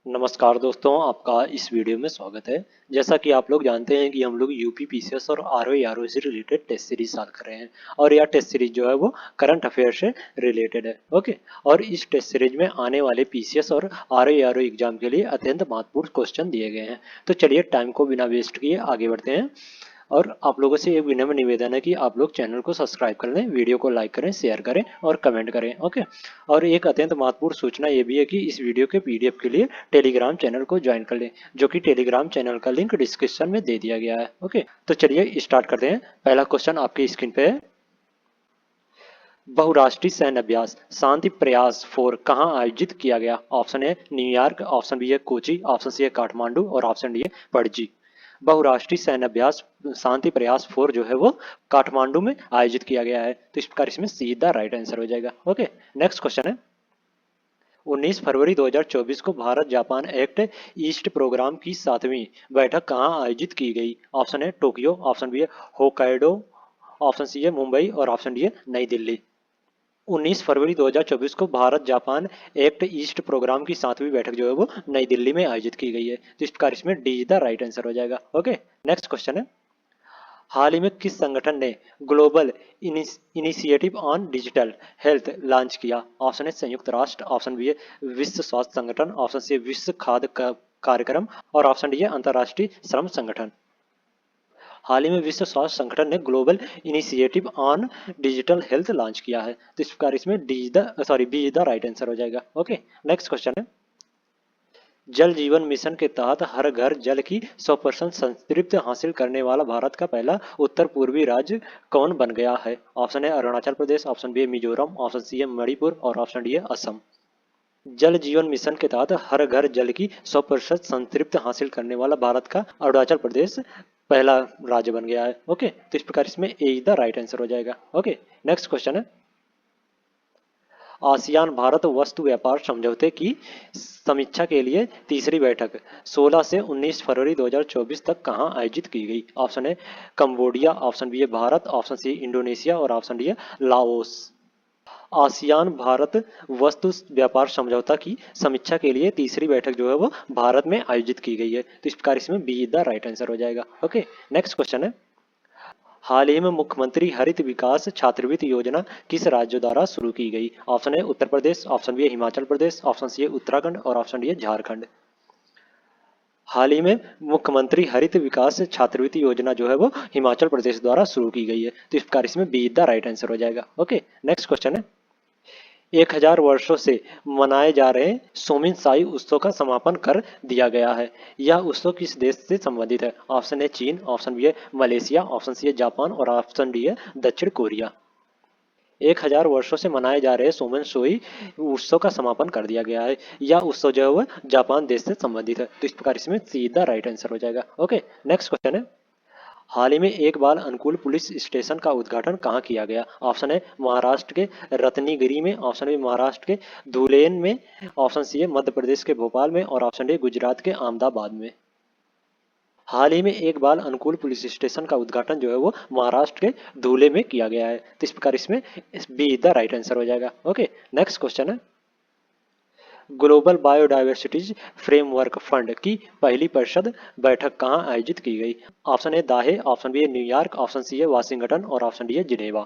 नमस्कार दोस्तों, आपका इस वीडियो में स्वागत है। जैसा कि आप लोग जानते हैं कि हम लोग यूपी पीसीएस और आरओ से रिलेटेड टेस्ट सीरीज चालू कर रहे हैं और यह टेस्ट सीरीज जो है वो करंट अफेयर से रिलेटेड है। ओके। और इस टेस्ट सीरीज में आने वाले पीसीएस और आरओ एग्जाम के लिए अत्यंत महत्वपूर्ण क्वेश्चन दिए गए हैं। तो चलिए टाइम को बिना वेस्ट किए आगे बढ़ते हैं। और आप लोगों से एक विनम्र निवेदन है कि आप लोग चैनल को सब्सक्राइब कर लें, वीडियो को लाइक करें, शेयर करें और कमेंट करें। ओके। और एक अत्यंत महत्वपूर्ण सूचना ये भी है कि इस वीडियो के पीडीएफ के लिए टेलीग्राम चैनल को ज्वाइन कर लें, जो कि टेलीग्राम चैनल का लिंक डिस्क्रिप्शन में दे दिया गया है। ओके। तो चलिए स्टार्ट करते हैं। पहला क्वेश्चन आपकी स्क्रीन पे है। बहुराष्ट्रीय सैन्य अभ्यास शांति प्रयास 4 कहाँ आयोजित किया गया? Option A New York, option B है कोची, ऑप्शन सी है काठमांडू और ऑप्शन डी है पणजी। बहुराष्ट्रीय सैन्य अभ्यास शांति प्रयास 4 जो है वो काठमांडू में आयोजित किया गया है। तो इस प्रकार इसमें सीधा राइट आंसर हो जाएगा। ओके। नेक्स्ट क्वेश्चन है। 19 फरवरी 2024 को Bharat Japan act east programme की 7वीं बैठक कहाँ आयोजित की गई? ऑप्शन है टोक्यो, ऑप्शन बी है होकाइडो, ऑप्शन सी है मुंबई और ऑप्शन डी है नई दिल्ली। 19 फरवरी 2024 को Bharat Japan act east programme की 7वीं बैठक जो है वो नई दिल्ली में आयोजित की गई है। तो इस प्रकार इसमें डी द राइट आंसर हो जाएगा। ओके। नेक्स्ट क्वेश्चन है। हाल ही में किस संगठन ने global initiative on digital health launch किया? ऑप्शन है संयुक्त राष्ट्र, ऑप्शन बी है विश्व स्वास्थ्य संगठन, ऑप्शन सी है विश्व खाद्य कार्यक्रम और ऑप्शन डी है अंतर्राष्ट्रीय श्रम संगठन। हाल ही में विश्व स्वास्थ्य संगठन ने global initiative on digital health launch किया है। तो इस प्रकार इसमें बी द राइट आंसर हो जाएगा। ओके। नेक्स्ट क्वेश्चन है। जल जीवन मिशन के तहत हर घर जल की 100% संतृप्ति हासिल करने वाला भारत का पहला उत्तर पूर्वी राज्य कौन बन गया है? ऑप्शन है अरुणाचल प्रदेश, ऑप्शन बी है मिजोरम, ऑप्शन सी है मणिपुर और ऑप्शन डी है असम। जल जीवन मिशन के तहत हर घर जल की 100% संतृप्ति हासिल करने वाला भारत का अरुणाचल प्रदेश पहला राज्य बन गया है। ओके। तो इस प्रकार इसमें ए द राइट आंसर हो जाएगा। ओके। नेक्स्ट क्वेश्चन है। आसियान भारत वस्तु व्यापार समझौते की समीक्षा के लिए तीसरी बैठक 16 से 19 फरवरी 2024 तक कहां आयोजित की गई? ऑप्शन है कंबोडिया, ऑप्शन बी है भारत, ऑप्शन सी इंडोनेशिया और ऑप्शन डी है लाओस। आसियान भारत वस्तु व्यापार समझौता की समीक्षा के लिए तीसरी बैठक जो है वो भारत में आयोजित की गई है। तो इस प्रकार इसमें बी द राइट आंसर हो जाएगा। ओके। नेक्स्ट क्वेश्चन है। हाल ही में मुख्यमंत्री हरित विकास छात्रवृत्ति योजना किस राज्य द्वारा शुरू की गई? ऑप्शन है उत्तर प्रदेश, ऑप्शन बी है हिमाचल प्रदेश, ऑप्शन सी है उत्तराखंड और ऑप्शन डी है झारखंड। हाल ही में मुख्यमंत्री हरित विकास छात्रवृत्ति योजना जो है वो हिमाचल प्रदेश द्वारा शुरू की गई है। तो इस प्रकार इसमें बी द राइट आंसर हो जाएगा। ओके। नेक्स्ट क्वेश्चन है। 1000 वर्षों से मनाए जा रहे सोमिन साई उत्सव का समापन कर दिया गया है। यह उत्सव किस देश से संबंधित है? ऑप्शन है चीन, ऑप्शन बी है मलेशिया, ऑप्शन सी है जापान और ऑप्शन डी है दक्षिण कोरिया। 1000 वर्षों से मनाए जा रहे सोमन सोई उत्सव का समापन कर दिया गया है। यह उत्सव जो है वह जापान देश से संबंधित है। तो इस प्रकार इसमें सीधा राइट आंसर हो जाएगा। ओके। नेक्स्ट क्वेश्चन है। हाल ही में एक बाल अनुकूल पुलिस स्टेशन का उद्घाटन कहाँ किया गया? ऑप्शन है महाराष्ट्र के रत्नीगिरी में, ऑप्शन बी महाराष्ट्र के धुलेन में, ऑप्शन सी है मध्य प्रदेश के भोपाल में और ऑप्शन डी गुजरात के अहमदाबाद में। हाल ही में एक बाल अनुकूल पुलिस स्टेशन का उद्घाटन जो है वो महाराष्ट्र के धुले में किया गया है। तो इस प्रकार इसमें बी द राइट आंसर हो जाएगा। ओके। नेक्स्ट क्वेश्चन है। ग्लोबल बायोडायवर्सिटीज फ्रेमवर्क फंड की पहली परिषद बैठक कहाँ आयोजित की गई? Option A Dahe, option B है न्यूयॉर्क, ऑप्शन सी है वाशिंगटन और ऑप्शन डी है जिनेवा।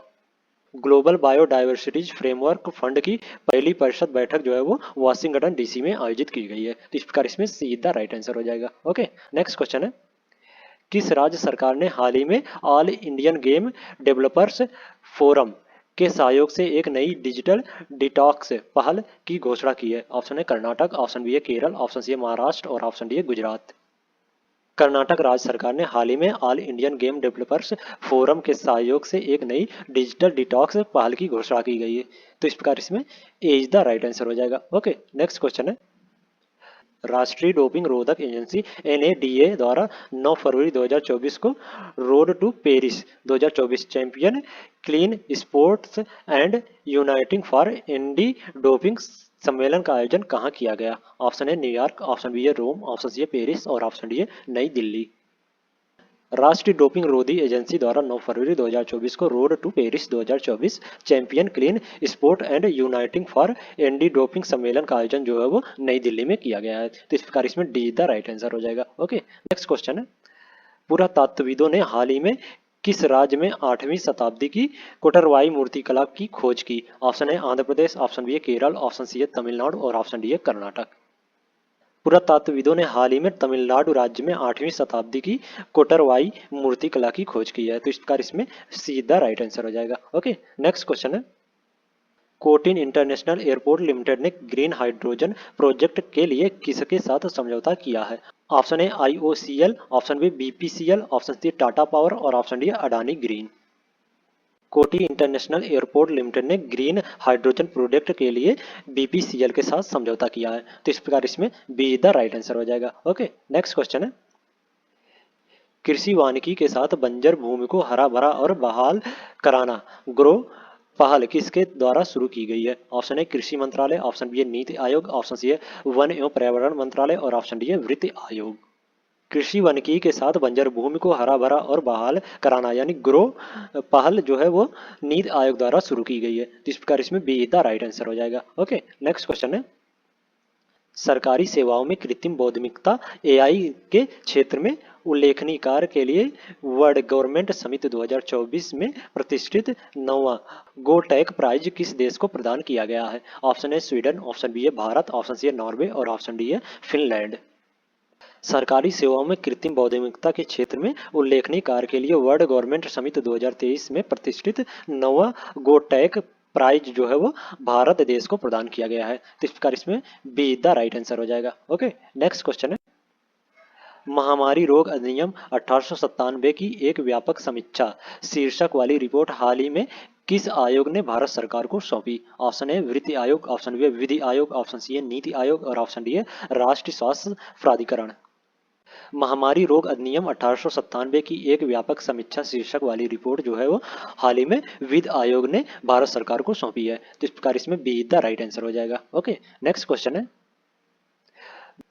ग्लोबल बायोडायवर्सिटीज फ्रेमवर्क फंड की पहली परिषद बैठक जो है वो वाशिंगटन डीसी में आयोजित की गई है। तो इस प्रकार इसमें सीधा राइट आंसर हो जाएगा। ओके। नेक्स्ट क्वेश्चन है। किस राज्य सरकार ने हाल ही में all Indian game developers forum के सहयोग से एक नई डिजिटल डिटॉक्स पहल की घोषणा की है? ऑप्शन है कर्नाटक, ऑप्शन बी है केरल, ऑप्शन सी है महाराष्ट्र और ऑप्शन डी है गुजरात। कर्नाटक राज्य सरकार ने हाल ही में all Indian game developers forum के सहयोग से एक नई डिजिटल डिटॉक्स पहल की घोषणा की गई है। तो इस प्रकार इसमें ए इज द राइट आंसर हो जाएगा। ओके। नेक्स्ट क्वेश्चन है। राष्ट्रीय डोपिंग रोधक एजेंसी एनएडीए द्वारा 9 फरवरी 2024 को road to Paris 2024 champion clean sports and uniting for anti doping सम्मेलन का आयोजन कहाँ किया गया? ऑप्शन है न्यूयॉर्क, ऑप्शन बी है रोम, ऑप्शन सी है पेरिस और ऑप्शन डी है नई दिल्ली। राष्ट्रीय डोपिंग रोधी एजेंसी द्वारा 9 फरवरी 2024 को road to Paris 2024 champion clean sport and uniting for anti doping सम्मेलन का आयोजन जो है वो नई दिल्ली में किया गया है। तो इस प्रकार इसमें डी द राइट आंसर हो जाएगा। ओके, नेक्स्ट क्वेश्चन है, पुरातत्वविदों ने हाल ही में किस राज्य में 8वीं शताब्दी की कोटरवाई मूर्तिकला की खोज की? ऑप्शन है आंध्र प्रदेश, ऑप्शन बी है केरल, ऑप्शन सी है तमिलनाडु और ऑप्शन डी है कर्नाटक। पुरातत्वविदों ने हाल ही में तमिलनाडु राज्य में 8वीं शताब्दी की कोटरवाई मूर्तिकला की खोज की है। तो इस प्रकार इसमें सीधा राइट आंसर हो जाएगा। ओके, नेक्स्ट क्वेश्चन है, कोचिन इंटरनेशनल एयरपोर्ट लिमिटेड ने ग्रीन हाइड्रोजन प्रोजेक्ट के लिए किसके साथ समझौता किया है? Option A IOCL, option B BPCL, option C Tata power और option D Adani green. Kochi international airport limited ने ग्रीन हाइड्रोजन प्रोजेक्ट के लिए बीपीसीएल के साथ समझौता किया है। तो इस प्रकार इसमें बी द राइट आंसर हो जाएगा। ओके, नेक्स्ट क्वेश्चन है, कृषि वानिकी के साथ बंजर भूमि को हरा भरा और बहाल कराना ग्रो पहल किसके द्वारा शुरू की गई है? ऑप्शन है कृषि मंत्रालय, ऑप्शन बी है नीति आयोग, ऑप्शन सी है वन एवं पर्यावरण मंत्रालय और ऑप्शन डी है वित्त आयोग। कृषि वानिकी के साथ बंजर भूमि को हरा भरा और बहाल कराना यानी ग्रो पहल जो है वो नीति आयोग द्वारा शुरू की गई है। तो इस प्रकार इसमें बी द राइट आंसर हो जाएगा। ओके, नेक्स्ट क्वेश्चन है, सरकारी सेवाओं में कृत्रिम बौद्धिमत्ता एआई के क्षेत्र में उल्लेखनीय कार्य के लिए वर्ल्ड गवर्नमेंट समिति 2024 में प्रतिष्ठित 9वां गोटेक प्राइज किस देश को प्रदान किया गया है? ऑप्शन है स्वीडन, ऑप्शन बी है भारत, ऑप्शन सी है नॉर्वे और ऑप्शन डी है फिनलैंड। सरकारी सेवाओं में कृत्रिम बौद्धिमत्ता के क्षेत्र में उल्लेखनीय कार्य के लिए वर्ल्ड गवर्नमेंट समिति 2023 में प्रतिष्ठित 9वां गोटेक प्राइज जो है वो भारत देश को प्रदान किया गया है। तो इस प्रकार इसमें बी द राइट आंसर हो जाएगा। ओके, नेक्स्ट क्वेश्चन है, महामारी रोग अधिनियम 1897 की एक व्यापक समीक्षा शीर्षक वाली रिपोर्ट हाल ही में किस आयोग ने भारत सरकार को सौंपी? ऑप्शन है वित्त आयोग, ऑप्शन बी है विधि आयोग, ऑप्शन सी है नीति आयोग और ऑप्शन डी है राष्ट्रीय स्वास्थ्य प्राधिकरण। महामारी रोग अधिनियम 1897 की एक व्यापक समीक्षा शीर्षक वाली रिपोर्ट जो है वो हाल ही में वित्त आयोग ने भारत सरकार को सौंपी है। तो इस प्रकार इसमें बी द राइट आंसर हो जाएगा। ओके, नेक्स्ट क्वेश्चन है,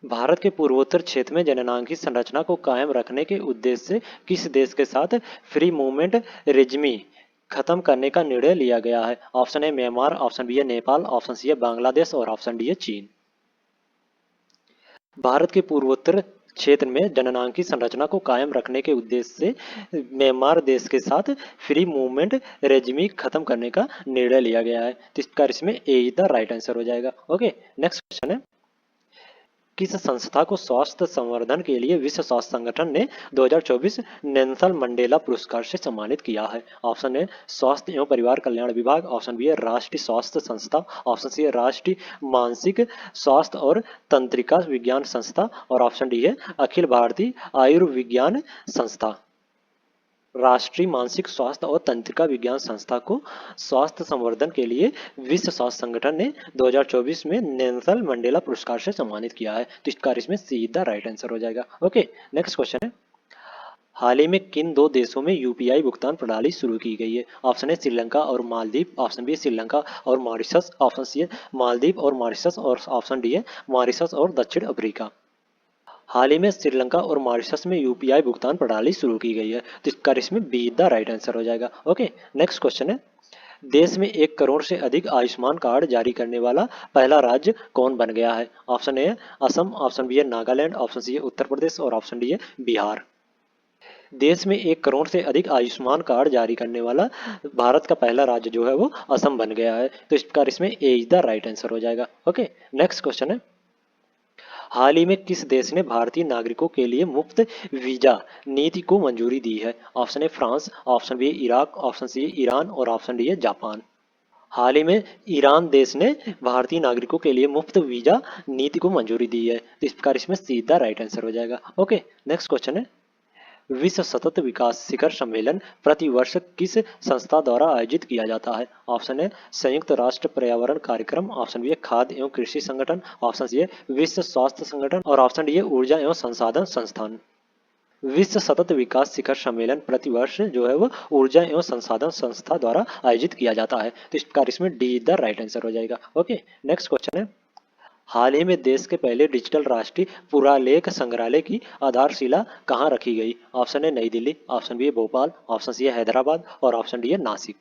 भारत के पूर्वोत्तर क्षेत्र में जननांगी संरचना को कायम रखने के उद्देश्य से किस देश के साथ फ्री मूवमेंट रेजिमी खत्म करने का निर्णय लिया गया है? ऑप्शन है म्यांमार, ऑप्शन बी है नेपाल, ऑप्शन सी है बांग्लादेश और ऑप्शन डी है चीन। भारत के पूर्वोत्तर क्षेत्र में जननांगी संरचना को कायम रखने के उद्देश्य से म्यांमार देश के साथ फ्री मूवमेंट रेजिमी खत्म करने का निर्णय लिया गया है। तो इसका इसमें ए द राइट आंसर हो जाएगा। ओके, नेक्स्ट क्वेश्चन है, किस संस्था को स्वास्थ्य संवर्धन के लिए विश्व स्वास्थ्य संगठन ने 2024 नेल्सन मंडेला पुरस्कार से सम्मानित किया है? ऑप्शन है स्वास्थ्य एवं परिवार कल्याण विभाग, ऑप्शन बी है राष्ट्रीय स्वास्थ्य संस्था, ऑप्शन सी है राष्ट्रीय मानसिक स्वास्थ्य और तंत्रिका विज्ञान संस्था और ऑप्शन डी है अखिल भारतीय आयुर्विज्ञान संस्था। राष्ट्रीय मानसिक स्वास्थ्य और तंत्रिका विज्ञान संस्था को स्वास्थ्य संवर्धन के लिए विश्व स्वास्थ्य संगठन ने 2024 में नेल्सन मंडेला पुरस्कार से सम्मानित किया है। तो इसका इसमें सीधा राइट आंसर हो जाएगा। ओके, नेक्स्ट क्वेश्चन है, हाल ही में किन दो देशों में यूपीआई भुगतान प्रणाली शुरू की गई है? ऑप्शन है श्रीलंका और मालदीव, ऑप्शन बी श्रीलंका और मॉरिशस, ऑप्शन सी है मालदीव और मॉरिशस और ऑप्शन डी है मॉरिशस और दक्षिण अफ्रीका। हाल ही में श्रीलंका और मॉरिशस में यूपीआई भुगतान प्रणाली शुरू की गई है। तो इसका इसमें बी द राइट आंसर हो जाएगा। ओके, नेक्स्ट क्वेश्चन है, देश में 1 करोड़ से अधिक आयुष्मान कार्ड जारी करने वाला पहला राज्य कौन बन गया है? ऑप्शन ए है असम, ऑप्शन बी है नागालैंड, ऑप्शन सी है उत्तर प्रदेश और ऑप्शन डी है बिहार। देश में 1 करोड़ से अधिक आयुष्मान कार्ड जारी करने वाला भारत का पहला राज्य जो है वो असम बन गया है। तो इस प्रकार इसमें ए इज द राइट आंसर हो जाएगा। ओके, नेक्स्ट क्वेश्चन है, हाल ही में किस देश ने भारतीय नागरिकों के लिए मुफ्त वीजा नीति को मंजूरी दी है? ऑप्शन है फ्रांस, ऑप्शन बी है इराक, ऑप्शन सी है ईरान और ऑप्शन डी है जापान। हाल ही में ईरान देश ने भारतीय नागरिकों के लिए मुफ्त वीजा नीति को मंजूरी दी है। तो इस प्रकार इसमें सीधा राइट आंसर हो जाएगा। ओके, नेक्स्ट क्वेश्चन है, विश्व सतत विकास शिखर सम्मेलन प्रतिवर्ष किस संस्था द्वारा आयोजित किया जाता है? ऑप्शन है संयुक्त राष्ट्र पर्यावरण कार्यक्रम, ऑप्शन बी है खाद्य एवं कृषि संगठन, ऑप्शन सी है विश्व स्वास्थ्य संगठन और ऑप्शन डी है ऊर्जा एवं संसाधन संस्थान। विश्व सतत विकास शिखर सम्मेलन प्रतिवर्ष जो है वो ऊर्जा एवं संसाधन संस्था द्वारा आयोजित किया जाता है। तो इस प्रकार इसमें डी द राइट आंसर हो जाएगा। ओके, नेक्स्ट क्वेश्चन है, हाल ही में देश के पहले डिजिटल राष्ट्रीय पुरालेख संग्रहालय की आधारशिला कहाँ रखी गई? ऑप्शन ए नई दिल्ली, ऑप्शन बी है भोपाल, ऑप्शन सी है हैदराबाद और ऑप्शन डी है नासिक।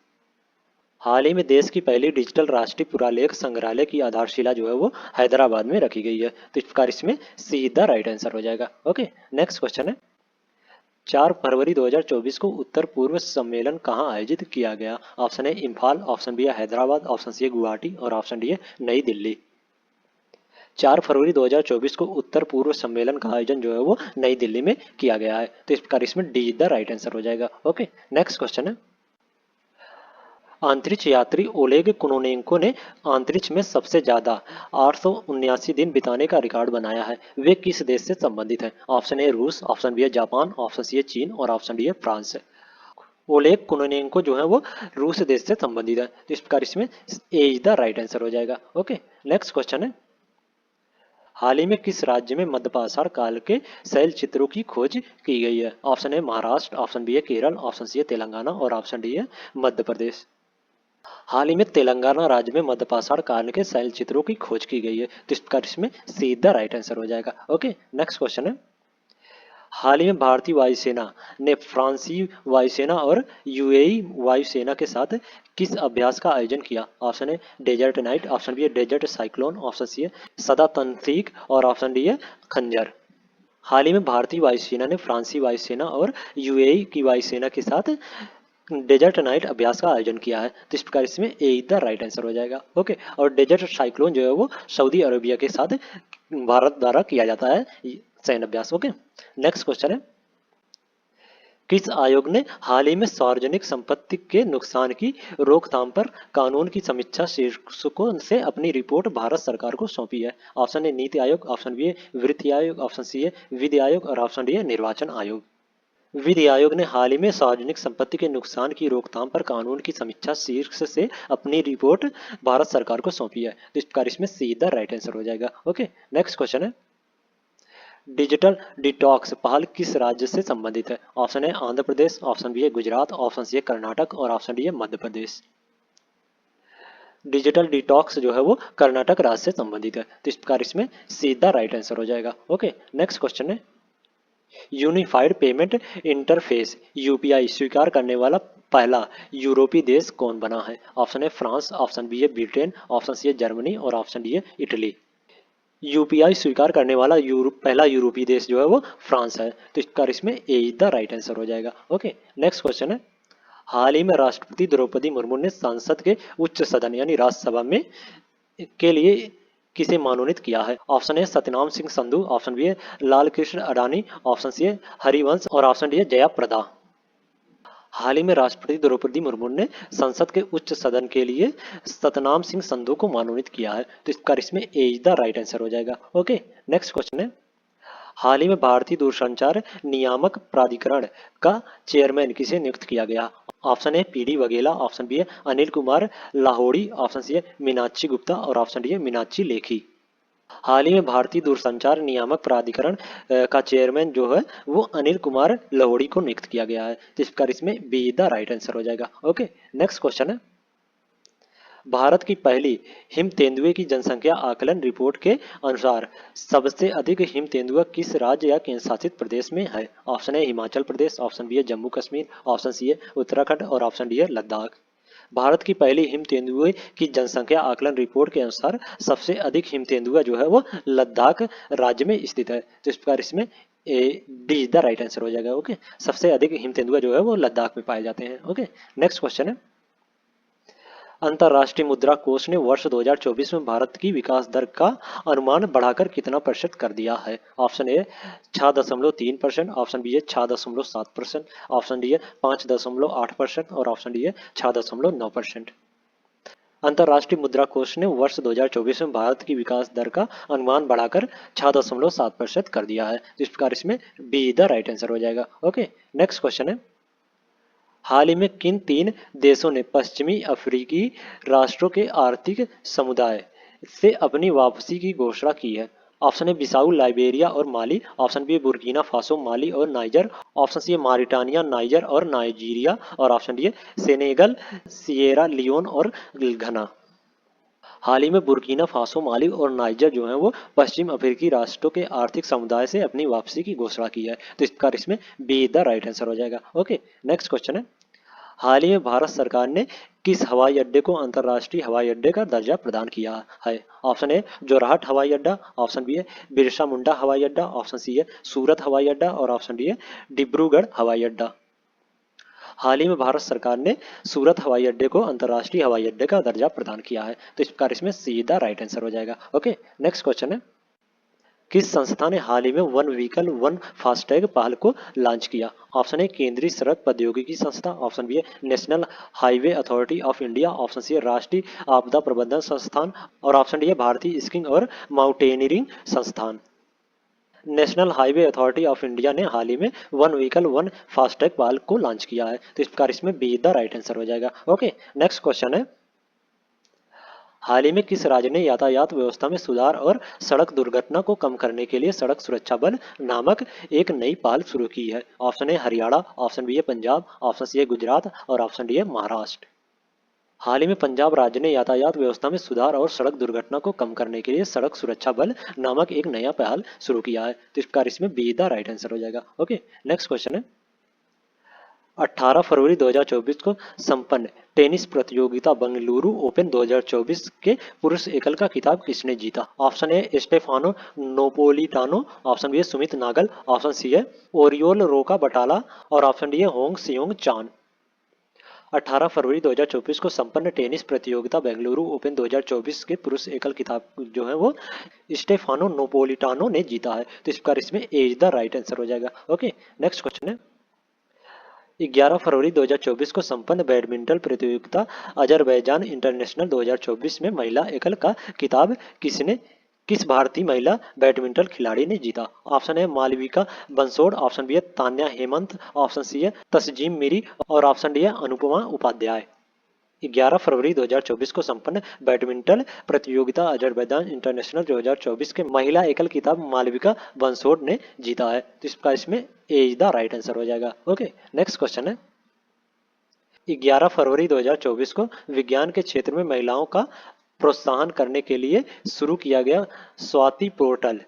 हाल ही में देश की पहली डिजिटल राष्ट्रीय पुरालेख संग्रहालय की आधारशिला जो है वो हैदराबाद में रखी गई है। तो इस प्रकार इसमें सीधा राइट आंसर हो जाएगा। ओके, नेक्स्ट क्वेश्चन है 4 फरवरी 2024 को उत्तर पूर्व सम्मेलन कहाँ आयोजित किया गया? Option A Imphal, option B है हैदराबाद, ऑप्शन सी है गुवाहाटी और ऑप्शन डी है नई दिल्ली। 4 फरवरी 2024 को उत्तर पूर्व सम्मेलन का आयोजन जो है वो नई दिल्ली में किया गया है। तो इस प्रकार इसमें डी द राइट आंसर हो जाएगा। ओके, नेक्स्ट क्वेश्चन है अंतरिक्ष यात्री ओलेग कुनोनेंको ने अंतरिक्ष में सबसे ज्यादा 879 दिन बिताने का रिकॉर्ड बनाया है। वे किस देश से संबंधित है? ऑप्शन ए रूस, ऑप्शन बी है जापान, ऑप्शन सी है चीन और ऑप्शन डी है फ्रांस। ओलेग कुनोनेंको जो है वो रूस देश से संबंधित है। तो इस प्रकार इसमें ए इज द राइट आंसर हो जाएगा। ओके, नेक्स्ट क्वेश्चन है हाल ही में किस राज्य में मध्यपाषाण काल के शैल चित्रों की खोज की गई है? Option A Maharashtra, option B है केरल, ऑप्शन सी है तेलंगाना और ऑप्शन डी है मध्य प्रदेश। हाल ही में तेलंगाना राज्य में मध्यपाषाण काल के शैल चित्रों की खोज की गई है। तो इस प्रकार इसमें सीधा राइट आंसर हो जाएगा। ओके, नेक्स्ट क्वेश्चन है हाल ही में भारतीय वायुसेना ने फ्रांसीसी वायुसेना और यूएई वायुसेना के साथ किस अभ्यास का आयोजन किया? Option A desert night, option B है डेजर्ट साइक्लोन, ऑप्शन सी है सदा तंत्रिक और ऑप्शन डी है खंजर। हाल ही में भारतीय वायुसेना ने फ्रांसीसी वायुसेना और यूएई की वायुसेना के साथ डेजर्ट नाइट अभ्यास का आयोजन किया है। तो इस प्रकार इसमें ए द राइट आंसर हो जाएगा। ओके, और डेजर्ट साइक्लोन जो है वो सऊदी अरेबिया के साथ भारत द्वारा किया जाता है सैन्य अभ्यास। ओके, नेक्स्ट क्वेश्चन है किस आयोग ने हाल ही में सार्वजनिक संपत्ति के नुकसान की रोकथाम पर कानून की समीक्षा शीर्षकों से अपनी रिपोर्ट भारत सरकार को सौंपी है? ऑप्शन ए नीति आयोग, ऑप्शन बी है वित्त आयोग, ऑप्शन सी है विधि आयोग और ऑप्शन डी है निर्वाचन आयोग। विधि आयोग ने हाल ही में सार्वजनिक संपत्ति के नुकसान की रोकथाम पर कानून की समीक्षा शीर्ष से अपनी रिपोर्ट भारत सरकार को सौंपी है। तो इस प्रकार इसमें सीधा राइट आंसर हो जाएगा। ओके, नेक्स्ट क्वेश्चन है डिजिटल डिटॉक्स पहल किस राज्य से संबंधित है? ऑप्शन है आंध्र प्रदेश, ऑप्शन बी है गुजरात, ऑप्शन सी है कर्नाटक और ऑप्शन डी है मध्य प्रदेश। डिजिटल डिटॉक्स जो है वो कर्नाटक राज्य से संबंधित है। तो इस प्रकार इसमें सीधा राइट आंसर हो जाएगा। ओके, नेक्स्ट क्वेश्चन है यूनिफाइड पेमेंट इंटरफेस यूपीआई स्वीकार करने वाला पहला यूरोपीय देश कौन बना है? ऑप्शन है फ्रांस, ऑप्शन बी है ब्रिटेन, ऑप्शन सी है जर्मनी और ऑप्शन डी है इटली। यूपीआई स्वीकार करने वाला पहला यूरोपीय देश जो है वो फ्रांस है। तो इस प्रकार इसमें ए इज द राइट आंसर हो जाएगा। ओके, नेक्स्ट क्वेश्चन है हाल ही में राष्ट्रपति द्रौपदी मुर्मू ने संसद के उच्च सदन यानी राज्यसभा में के लिए किसे मनोनीत किया है? Option A Satyanam Singh Sandhu, option B है लाल कृष्ण अडानी, ऑप्शन सी है हरिवंश और ऑप्शन डी है जया प्रदा। हाल ही में राष्ट्रपति द्रौपदी मुर्मू ने संसद के उच्च सदन के लिए सतनाम सिंह संधू को मनोनीत किया है। तो इस प्रकार इसमें ए इज द राइट आंसर हो जाएगा। ओके, नेक्स्ट क्वेश्चन है हाल ही में भारतीय दूरसंचार नियामक प्राधिकरण का चेयरमैन किसे नियुक्त किया गया? Option A PD Vaghela, option B है अनिल कुमार लाहोड़ी, ऑप्शन सी है मीनाक्षी गुप्ता और ऑप्शन डी है मीनाक्षी लेखी। हाल ही में भारतीय दूरसंचार नियामक प्राधिकरण का चेयरमैन जो है वो अनिल कुमार लाहोड़ी को नियुक्त किया गया है। तो इस प्रकार इसमें बी द राइट आंसर हो जाएगा। ओके, नेक्स्ट क्वेश्चन है भारत की पहली हिम तेंदुए की जनसंख्या आकलन रिपोर्ट के अनुसार सबसे अधिक हिम तेंदुआ किस राज्य या केंद्र शासित प्रदेश में है? ऑप्शन है हिमाचल प्रदेश, ऑप्शन बी है जम्मू कश्मीर, ऑप्शन सी है उत्तराखंड और ऑप्शन डी है लद्दाख। भारत की पहली हिम तेंदुए की जनसंख्या आकलन रिपोर्ट के अनुसार सबसे अधिक हिम तेंदुआ जो है वो लद्दाख राज्य में स्थित है। तो इस प्रकार इसमें A D the right answer हो जाएगा। ओके, सबसे अधिक हिम तेंदुआ जो है वो लद्दाख में पाए जाते हैं। ओके, नेक्स्ट क्वेश्चन है अंतर्राष्ट्रीय मुद्रा कोष ने वर्ष 2024 में भारत की विकास दर का अनुमान बढ़ाकर कितना प्रतिशत कर दिया है? ऑप्शन ए 6.3%, ऑप्शन बी है 6.7%, ऑप्शन डी है 5.8% और ऑप्शन डी है 6.9%। अंतर्राष्ट्रीय मुद्रा कोष ने वर्ष 2024 में भारत की विकास दर का अनुमान बढ़ाकर 6.7% कर दिया है। इस प्रकार इसमें बी द राइट आंसर हो जाएगा। ओके, नेक्स्ट क्वेश्चन है हाल ही में किन 3 देशों ने पश्चिमी अफ्रीकी राष्ट्रों के आर्थिक समुदाय से अपनी वापसी की घोषणा की है? ऑप्शन ए बिसाऊ लाइबेरिया और Mali, option B Burkina Faso Mali और नाइजर, ऑप्शन सी है मारिटानिया नाइजर और नाइजीरिया और ऑप्शन डी है सेनेगल सिएरा लियोन और घना। हाल ही में बुर्किना फासो, माली और नाइजर जो है वो पश्चिम अफ्रीकी राष्ट्रों के आर्थिक समुदाय से अपनी वापसी की घोषणा की है। तो इस प्रकार इसमें बी द राइट आंसर हो जाएगा। ओके, नेक्स्ट क्वेश्चन है, हाल ही में भारत सरकार ने किस हवाई अड्डे को अंतर्राष्ट्रीय हवाई अड्डे का दर्जा प्रदान किया है? ऑप्शन ए जोरहाट हवाई अड्डा, ऑप्शन बी है बिरसा मुंडा हवाई अड्डा, ऑप्शन सी है सूरत हवाई अड्डा और ऑप्शन डी है डिब्रूगढ़ हवाई अड्डा। हाल ही में भारत सरकार ने सूरत हवाई अड्डे को अंतर्राष्ट्रीय हवाई अड्डे का दर्जा प्रदान किया है। तो इस प्रकार इसमें सीधा राइट आंसर हो जाएगा। ओके, नेक्स्ट क्वेश्चन है, किस संस्था ने हाल ही में वन व्हीकल वन फास्टैग पहल को लॉन्च किया? ऑप्शन ए केंद्रीय सड़क प्रौद्योगिकी संस्था, ऑप्शन बी है National Highway Authority of India, option C है राष्ट्रीय आपदा प्रबंधन संस्थान और ऑप्शन डी है भारतीय स्कीइंग और माउंटेनियरिंग संस्थान। National Highway Authority of India ने हाल ही में वन व्हीकल वन फास्टैग पहल को लॉन्च किया है। तो इस प्रकार इसमें बी द राइट आंसर हो जाएगा। ओके, नेक्स्ट क्वेश्चन है, हाल ही में किस राज्य ने यातायात व्यवस्था में सुधार और सड़क दुर्घटना को कम करने के लिए सड़क सुरक्षा बल नामक एक नई पहल शुरू की है? Option A Haryana, option B है पंजाब, ऑप्शन सी है गुजरात और ऑप्शन डी है महाराष्ट्र। हाल ही में पंजाब राज्य ने यातायात व्यवस्था में सुधार और सड़क दुर्घटना को कम करने के लिए सड़क सुरक्षा बल नामक एक नया पहल शुरू किया है। तो इस प्रकार इसमें बी द राइट आंसर हो जाएगा। ओके, नेक्स्ट क्वेश्चन है, 18 फरवरी 2024 को संपन्न टेनिस प्रतियोगिता बेंगलुरु ओपन 2024 के पुरुष एकल का खिताब किसने जीता? Option A Stefano Napolitano, option B है सुमित नागल, ऑप्शन सी है ओरियोल रोका बटाला और ऑप्शन डी है होंग सियोंग चान। 18 फरवरी 2024 को संपन्न टेनिस प्रतियोगिता बेंगलुरु ओपन 2024 के पुरुष एकल खिताब जो है वो स्टेफानो नोपोलिटानो ने जीता है। तो इस प्रकार इसमें ए इज द राइट आंसर हो जाएगा। ओके, नेक्स्ट क्वेश्चन है, 11 फरवरी 2024 को संपन्न बैडमिंटन प्रतियोगिता अजरबैजान इंटरनेशनल 2024 में महिला एकल का खिताब किस भारतीय महिला बैडमिंटन खिलाड़ी ने जीता? ऑप्शन है मालविका बंसोड़, ऑप्शन बी है तान्या हेमंत, ऑप्शन सी है तस्जीम मीरी और ऑप्शन डी है अनुपमा उपाध्याय। 11 फरवरी 2024 को संपन्न बैडमिंटन प्रतियोगिता अजरबैजान इंटरनेशनल 2024 के महिला एकल खिताब मालविका बंसोड़ ने जीता है। तो इसका इसमें ए इज द राइट आंसर हो जाएगा। ओके, नेक्स्ट क्वेश्चन है, 11 फरवरी 2024 को विज्ञान के क्षेत्र में महिलाओं का प्रोत्साहन करने के लिए शुरू किया गया स्वाति पोर्टल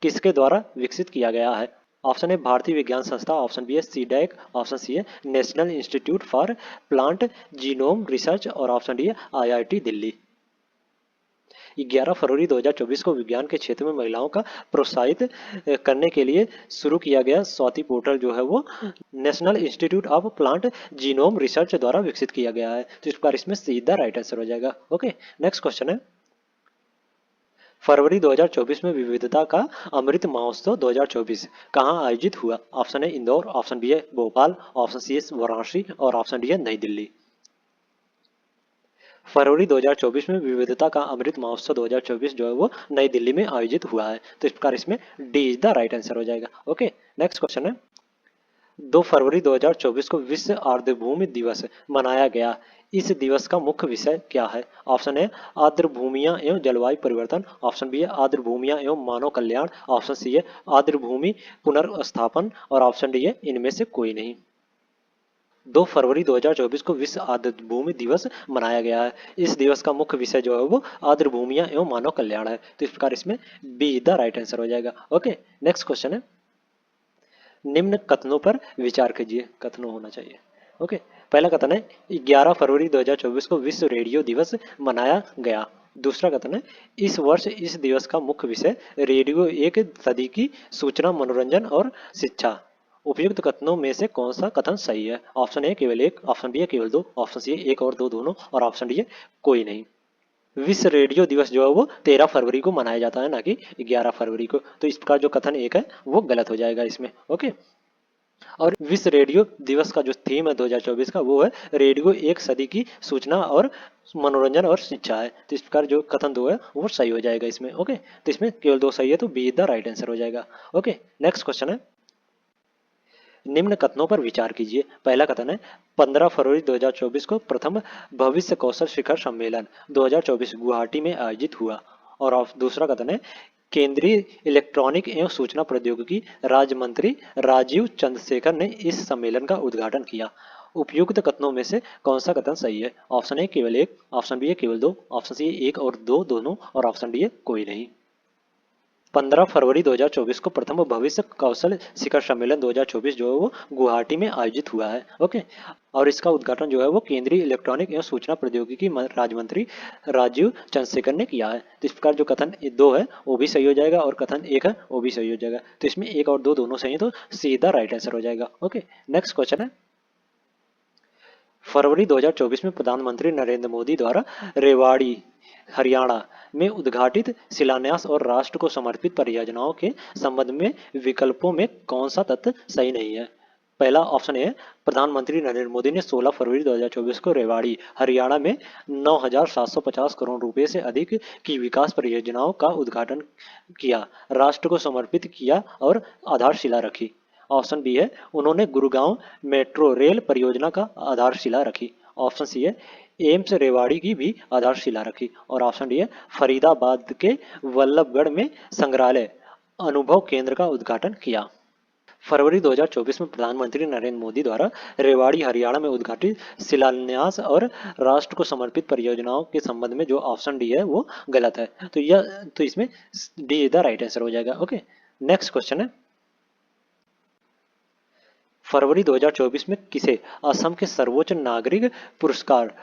किसके द्वारा विकसित किया गया है? ऑप्शन है भारतीय विज्ञान संस्था, ऑप्शन बी है सीडैक, ऑप्शन सी है national institute for plant genome research और ऑप्शन डी है आईआईटी दिल्ली। 11 फरवरी 2024 को विज्ञान के क्षेत्र में महिलाओं का प्रोत्साहित करने के लिए शुरू किया गया स्वाति पोर्टल जो है वो national institute of plant genome research द्वारा विकसित किया गया है। तो इस प्रकार इसमें सीधा राइट आंसर हो जाएगा। ओके, नेक्स्ट क्वेश्चन है, फरवरी 2024 में विविधता का अमृत महोत्सव 2024 कहाँ आयोजित हुआ? ऑप्शन है इंदौर, ऑप्शन बी है भोपाल, ऑप्शन सी है वाराणसी और ऑप्शन डी है नई दिल्ली। फरवरी 2024 में विविधता का अमृत महोत्सव 2024 जो है वो नई दिल्ली में आयोजित हुआ है। तो इस प्रकार इसमें D is the right answer हो जाएगा। ओके, नेक्स्ट क्वेश्चन है, 2 फरवरी 2024 को विश्व आर्द्रभूमि दिवस मनाया गया। इस दिवस का मुख्य विषय क्या है? ऑप्शन है आर्द्रभूमियां एवं जलवायु परिवर्तन, ऑप्शन बी है आर्द्रभूमियां एवं मानव कल्याण, ऑप्शन सी है आर्द्रभूमि पुनर्स्थापन और ऑप्शन डी है इनमें से कोई नहीं। 2 फरवरी 2024 को विश्व आर्द्रभूमि दिवस मनाया गया है। इस दिवस का मुख्य विषय जो है वो आर्द्रभूमियां एवं मानव कल्याण है। तो इस प्रकार इसमें बी द राइट आंसर हो जाएगा। ओके, नेक्स्ट क्वेश्चन है, निम्न कथनों पर विचार कीजिए। कथनों होना चाहिए। ओके, पहला कथन है 11 फरवरी 2024 को विश्व रेडियो दिवस मनाया गया। दूसरा कथन है इस वर्ष इस दिवस का मुख्य विषय रेडियो एक सदी की सूचना मनोरंजन और शिक्षा। उपयुक्त कथनों में से कौन सा कथन सही है? ऑप्शन ए केवल एक, ऑप्शन बी है केवल दो, ऑप्शन सी है एक और दो दोनों और ऑप्शन डी है कोई नहीं। विश्व रेडियो दिवस जो है वो 13 फरवरी को मनाया जाता है, ना कि 11 फरवरी को। तो इसका जो कथन एक है वो गलत हो जाएगा इसमें। ओके, और विश्व रेडियो दिवस का जो थीम है 2024 का वो है रेडियो एक सदी की सूचना और मनोरंजन और शिक्षा है। तो इस प्रकार जो कथन दो है वो सही हो जाएगा इसमें। ओके, तो इसमें केवल दो सही है, तो बी द राइट आंसर हो जाएगा। ओके, नेक्स्ट क्वेश्चन है, निम्न कथनों पर विचार कीजिए। पहला कथन है 15 फरवरी 2024 को प्रथम भविष्य कौशल शिखर सम्मेलन 2024 गुवाहाटी में आयोजित हुआ। और दूसरा कथन है केंद्रीय इलेक्ट्रॉनिक एवं सूचना प्रौद्योगिकी राज्य मंत्री राजीव चंद्रशेखर ने इस सम्मेलन का उद्घाटन किया। उपयुक्त कथनों में से कौन सा कथन सही है? ऑप्शन ए केवल एक, ऑप्शन बी है केवल दो, ऑप्शन सी एक और दो दोनों, और ऑप्शन डी है कोई नहीं। 15 फरवरी 2024 को प्रथम भविष्य कौशल शिखर सम्मेलन 2024 जो है वो गुवाहाटी में आयोजित हुआ है। ओके, और इसका उद्घाटन जो है वो केंद्रीय इलेक्ट्रॉनिक एवं सूचना प्रौद्योगिकी राज्य मंत्री राजीव चंद्रशेखर ने किया है। तो इस प्रकार जो कथन दो है वो भी सही हो जाएगा और कथन एक है वो भी सही हो जाएगा। तो इसमें एक और दो दोनों सही है, तो सीधा राइट आंसर हो जाएगा। ओके, नेक्स्ट क्वेश्चन है, फरवरी 2024 में प्रधानमंत्री नरेंद्र मोदी द्वारा रेवाड़ी हरियाणा में उद्घाटित शिलान्यास और राष्ट्र को समर्पित परियोजनाओं के संबंध में विकल्पों में कौन सा तथ्य सही नहीं है? पहला ऑप्शन है, प्रधानमंत्री नरेंद्र मोदी ने 16 फरवरी 2024 को रेवाड़ी हरियाणा में 9,750 करोड़ रुपए से अधिक की विकास परियोजनाओं का उद्घाटन किया, राष्ट्र को समर्पित किया और आधारशिला रखी। ऑप्शन बी है, उन्होंने गुरुगांव मेट्रो रेल परियोजना का आधारशिला रखी। ऑप्शन सी है, एम्स रेवाड़ी की भी आधारशिला रखी। और ऑप्शन डी है, फरीदाबाद के वल्लभगढ़ में संग्रहालय अनुभव केंद्र का उद्घाटन किया। फरवरी 2024 में प्रधानमंत्री नरेंद्र मोदी द्वारा रेवाड़ी हरियाणा में उद्घाटित शिलान्यास और राष्ट्र को समर्पित परियोजनाओं के संबंध में जो ऑप्शन डी है वो गलत है। तो इसमें D is the right answer हो जाएगा। ओके, नेक्स्ट क्वेश्चन है, फरवरी 2024 में किसे असम के सर्वोच्च नागरिक पुरस्कार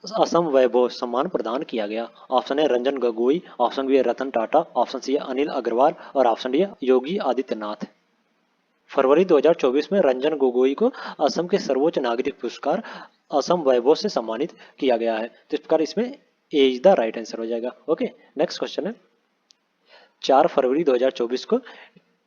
असम वैभव सम्मान प्रदान किया गया? ऑप्शन है रंजन गोगोई, ऑप्शन बी है रतन टाटा, ऑप्शन सी है अनिल अग्रवाल और ऑप्शन डी है योगी आदित्यनाथ। फरवरी 2024 में रंजन गोगोई को असम के सर्वोच्च नागरिक पुरस्कार असम वैभव से सम्मानित किया गया है। तो इस प्रकार इसमें ए इज द राइट आंसर हो जाएगा। ओके, नेक्स्ट क्वेश्चन है, 4 फरवरी 2024 को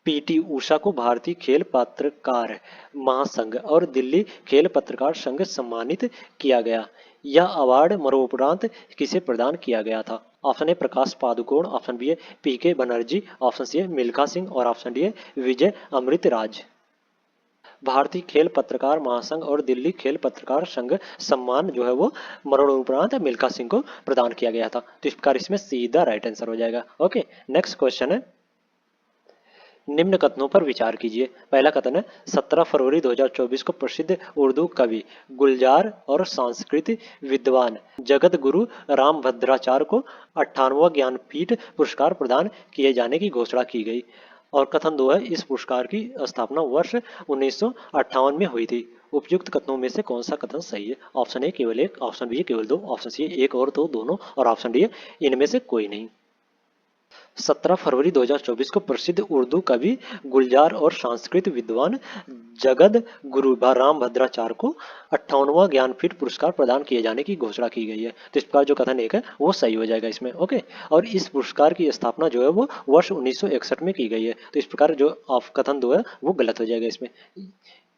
पीटी उषा को भारतीय खेल पत्रकार महासंघ और दिल्ली खेल पत्रकार संघ सम्मानित किया गया। यह अवार्ड मरणोपरांत किसे प्रदान किया गया था? Option A Prakash Padukone, option B है पीके बनर्जी, ऑप्शन सी है मिल्खा सिंह और ऑप्शन डी है विजय अमृतराज। भारतीय खेल पत्रकार महासंघ और दिल्ली खेल पत्रकार संघ सम्मान जो है वो मरणोपरांत मिल्खा सिंह को प्रदान किया गया था। तो इस प्रकार इसमें सीधा राइट आंसर हो जाएगा। ओके, नेक्स्ट क्वेश्चन है, निम्न कथनों पर विचार कीजिए। पहला कथन है, 17 फरवरी 2024 को प्रसिद्ध उर्दू कवि गुलजार और सांस्कृतिक विद्वान जगत गुरु रामभद्राचार्य को 58वां ज्ञानपीठ पुरस्कार प्रदान किए जाने की घोषणा की गई। और कथन दो है, इस पुरस्कार की स्थापना वर्ष 1958 में हुई थी। उपयुक्त कथनों में से कौन सा कथन सही है? ऑप्शन ए केवल एक, ऑप्शन बी केवल दो, ऑप्शन सी एक और दो दोनों, और ऑप्शन डी इनमें से कोई नहीं। 17 फरवरी 2024 को प्रसिद्ध उर्दू कवि गुलजार और सांस्कृतिक विद्वान जगत गुरु रामभद्राचार्य को 58वां ज्ञानपीठ पुरस्कार प्रदान किए जाने की घोषणा की गई है। तो इस प्रकार जो कथन एक है वो सही हो जाएगा इसमें। ओके, और इस पुरस्कार की स्थापना जो है वो वर्ष 1961 में की गई है। तो इस प्रकार जो कथन दो है वो गलत हो जाएगा इसमें।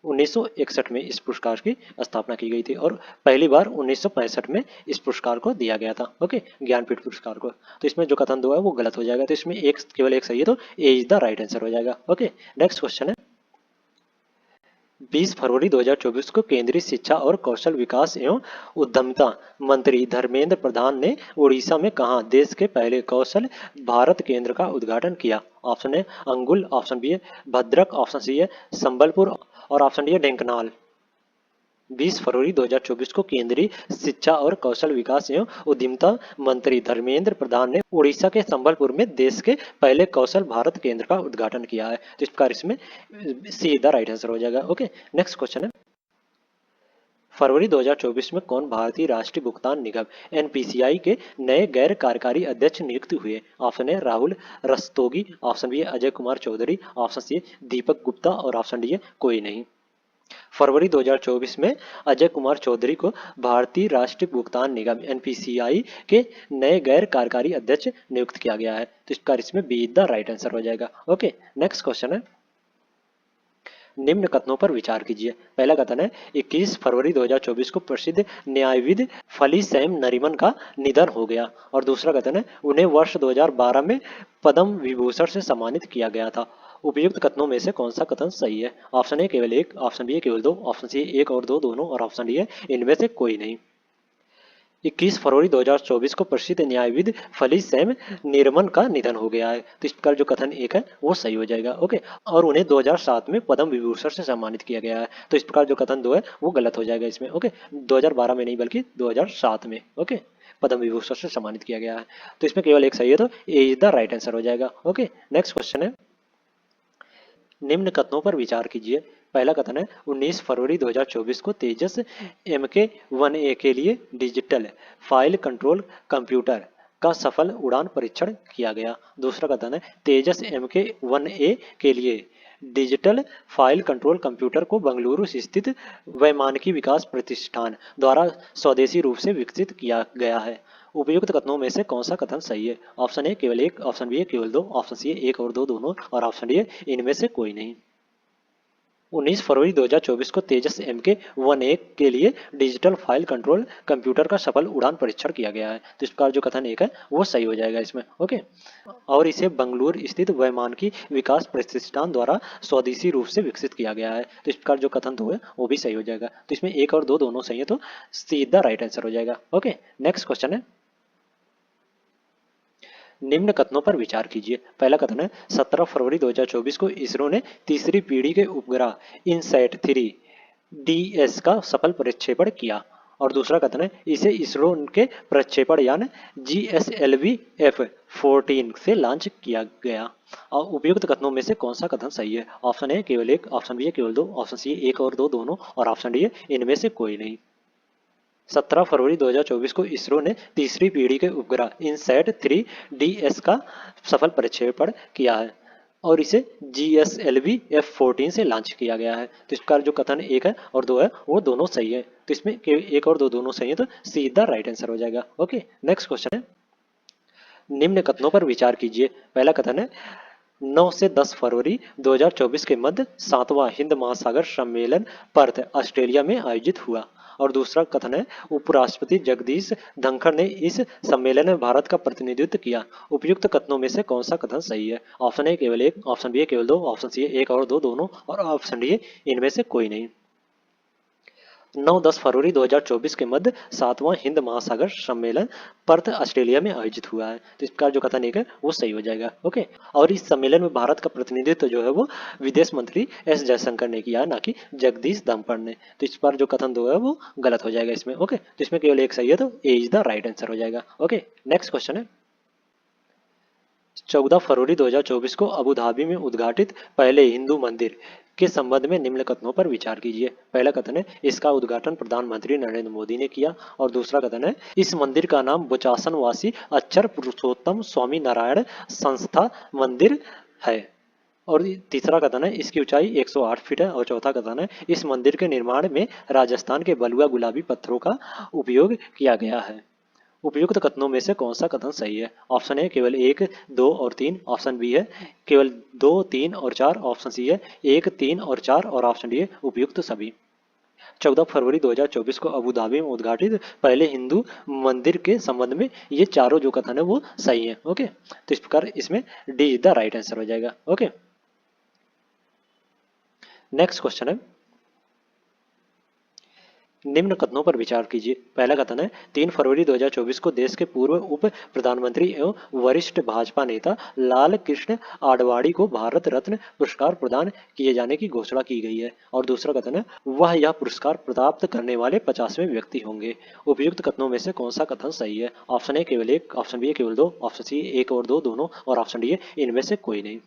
1961 में इस पुरस्कार की स्थापना की गई थी और पहली बार 1965 में इस पुरस्कार को दिया गया था। ओके, ज्ञानपीठ पुरस्कार को। तो इसमें जो कथन दो है वो गलत हो जाएगा। तो इसमें एक केवल एक सही है, तो ए इज द राइट आंसर हो जाएगा। ओके, नेक्स्ट क्वेश्चन है, 20 फरवरी 2024 को केंद्रीय शिक्षा और कौशल विकास एवं उद्यमिता मंत्री धर्मेंद्र प्रधान ने उड़ीसा में कहा देश के पहले कौशल भारत केंद्र का उद्घाटन किया? ऑप्शन है अंगुल, ऑप्शन बी है भद्रक, ऑप्शन सी है संबलपुर और ऑप्शन डी है ढेंकनाल। 20 फरवरी 2024 को केंद्रीय शिक्षा और कौशल विकास एवं उद्यमिता मंत्री धर्मेंद्र प्रधान ने उड़ीसा के संबलपुर में देश के पहले कौशल भारत केंद्र का उद्घाटन किया है। तो इस प्रकार इसमें सीधा राइट आंसर हो जाएगा। ओके, नेक्स्ट क्वेश्चन है, फरवरी 2024 में कौन भारतीय राष्ट्रीय भुगतान निगम एनपीसीआई के नए गैर कार्यकारी अध्यक्ष नियुक्त हुए? ऑप्शन है राहुल रस्तोगी, ऑप्शन बी है अजय कुमार चौधरी, ऑप्शन सी है दीपक गुप्ता और ऑप्शन डी है कोई नहीं। फरवरी 2024 में अजय कुमार चौधरी को भारतीय राष्ट्रीय भुगतान निगम एनपीसीआई के नए गैर कार्यकारी अध्यक्ष नियुक्त किया गया है। तो इसका इसमें बी द राइट आंसर हो जाएगा। ओके, नेक्स्ट क्वेश्चन है, निम्न कथनों पर विचार कीजिए। पहला कथन है, 21 फरवरी 2024 को प्रसिद्ध न्यायविद फली सैम नरीमन का निधन हो गया। और दूसरा कथन है, उन्हें वर्ष 2012 में पद्म विभूषण से सम्मानित किया गया था। उपयुक्त कथनों में से कौन सा कथन सही है? ऑप्शन ए केवल एक, ऑप्शन बी केवल दो, ऑप्शन सी एक और दो दोनों, और ऑप्शन डी है इनमें से कोई नहीं। 21 फरवरी 2024 को प्रसिद्ध न्यायविद फली सैम निर्मन का निधन हो गया है। तो इस प्रकार जो कथन एक है वो सही हो जाएगा। ओके, और उन्हें 2007 में पद्म विभूषण से सम्मानित किया गया है। तो इस प्रकार जो कथन दो है वो गलत हो जाएगा इसमें। ओके, 2012 में नहीं बल्कि 2007 में ओके पद्म विभूषण से सम्मानित किया गया है। तो इसमें केवल एक सही है, तो ए इज द राइट आंसर हो जाएगा। ओके, नेक्स्ट क्वेश्चन है, निम्न कथनों पर विचार कीजिए। पहला कथन है 19 फरवरी 2024 को तेजस MK-1A के लिए डिजिटल फाइल कंट्रोल कंप्यूटर का सफल उड़ान परीक्षण किया गया। दूसरा कथन है तेजस MK-1A के लिए डिजिटल फाइल कंट्रोल कंप्यूटर को बेंगलुरु स्थित वैमानिकी विकास प्रतिष्ठान द्वारा स्वदेशी रूप से विकसित किया गया है। उपयुक्त कथनों में से कौन सा कथन सही है? ऑप्शन ए केवल एक, ऑप्शन बी केवल दो, ऑप्शन सी एक और दो दोनों, और ऑप्शन डी इनमें से कोई नहीं। 19 फरवरी 2024 को तेजस MK-1A के लिए डिजिटल फाइल कंट्रोल कंप्यूटर का सफल उड़ान परीक्षण किया गया है। तो इस प्रकार जो कथन एक है वो सही हो जाएगा इसमें। ओके, और इसे बेंगलुरु स्थित वैमानिकी विकास प्रतिष्ठान द्वारा स्वदेशी रूप से विकसित किया गया है। तो इस प्रकार जो कथन दो है वो भी सही हो जाएगा। तो इसमें एक और दो दोनों सही है, तो सीधा राइट आंसर हो जाएगा। ओके, नेक्स्ट क्वेश्चन है, निम्न कथनों पर विचार कीजिए। पहला कथन है 17 फरवरी 2024 को इसरो ने तीसरी पीढ़ी के उपग्रह इनसैट 3 DS का सफल प्रक्षेपण किया। और दूसरा कथन है इसे इसरो के प्रक्षेपण यान GSLV F-14 से लॉन्च किया गया। और उपयुक्त कथनों में से कौन सा कथन सही है? ऑप्शन ए केवल एक, ऑप्शन बी केवल दो, ऑप्शन सी एक और दो दोनों, और ऑप्शन डी इनमें से कोई नहीं। 17 फरवरी 2024 को इसरो ने तीसरी पीढ़ी के उपग्रह इनसैट 3DS का सफल प्रक्षेपण किया है और इसे GSLV F-14 से लॉन्च किया गया है। तो इसका जो कथन एक है और दो है वो दोनों सही है। तो इसमें एक और दो दोनों सही है, तो सीधा राइट आंसर हो जाएगा। ओके, नेक्स्ट क्वेश्चन है, निम्न कथनों पर विचार कीजिए। पहला कथन है 9 से 10 फरवरी 2024 के मध्य 7वां हिंद महासागर सम्मेलन पर्थ ऑस्ट्रेलिया में आयोजित हुआ। और दूसरा कथन है उपराष्ट्रपति जगदीश धनखड़ ने इस सम्मेलन में भारत का प्रतिनिधित्व किया। उपयुक्त कथनों में से कौन सा कथन सही है? ऑप्शन ए केवल एक, ऑप्शन बी केवल दो, ऑप्शन सी एक और दो दोनों, और ऑप्शन डी इनमें से कोई नहीं। 9-10 फरवरी 2024 के मध्य 7वां हिंद महासागर सम्मेलन पर्थ ऑस्ट्रेलिया में आयोजित हुआ है। तो इसका जो कथन एक है वो सही हो जाएगा। ओके, और इस सम्मेलन में भारत का प्रतिनिधित्व जो है वो विदेश मंत्री S जयशंकर ने किया, ना कि जगदीश धनखड़ ने। तो इस पर जो कथन दो है वो गलत हो जाएगा इसमें। ओके, तो इसमें केवल एक सही है, तो ए इज द राइट आंसर हो जाएगा। ओके, नेक्स्ट क्वेश्चन है, 14 फरवरी 2024 को अबू धाबी में उद्घाटित पहले हिंदू मंदिर के संबंध में निम्न कथनों पर विचार कीजिए। पहला कथन है इसका उद्घाटन प्रधानमंत्री नरेंद्र मोदी ने किया। और दूसरा कथन है इस मंदिर का नाम बोचासनवासी अक्षर पुरुषोत्तम स्वामी नारायण संस्था मंदिर है। और तीसरा कथन है इसकी ऊंचाई 108 फीट है। और चौथा कथन है इस मंदिर के निर्माण में राजस्थान के बलुआ गुलाबी पत्थरों का उपयोग किया गया है। उपयुक्त कथनों में से कौन सा कथन सही है? ऑप्शन ए केवल एक, दो और तीन, ऑप्शन बी है केवल दो, तीन और चार, ऑप्शन सी है एक, तीन और चार, और ऑप्शन डी है उपयुक्त सभी। 14 फरवरी 2024 को अबू धाबी में उद्घाटित पहले हिंदू मंदिर के संबंध में ये चारों जो कथन है वो सही है। ओके, तो इस प्रकार इसमें D is the right answer हो जाएगा। ओके, नेक्स्ट क्वेश्चन है, निम्न कथनों पर विचार कीजिए। पहला कथन है 3 फरवरी 2024 को देश के पूर्व उप प्रधानमंत्री एवं वरिष्ठ भाजपा नेता लाल कृष्ण आडवाणी को भारत रत्न पुरस्कार प्रदान किए जाने की घोषणा की गई है। और दूसरा कथन है वह यह पुरस्कार प्राप्त करने वाले 50वें व्यक्ति होंगे। उपयुक्त कथनों में से कौन सा कथन सही है? ऑप्शन ए केवल एक, ऑप्शन बी केवल दो, ऑप्शन सी एक और दो दोनों, और ऑप्शन डी इनमें से कोई नहीं।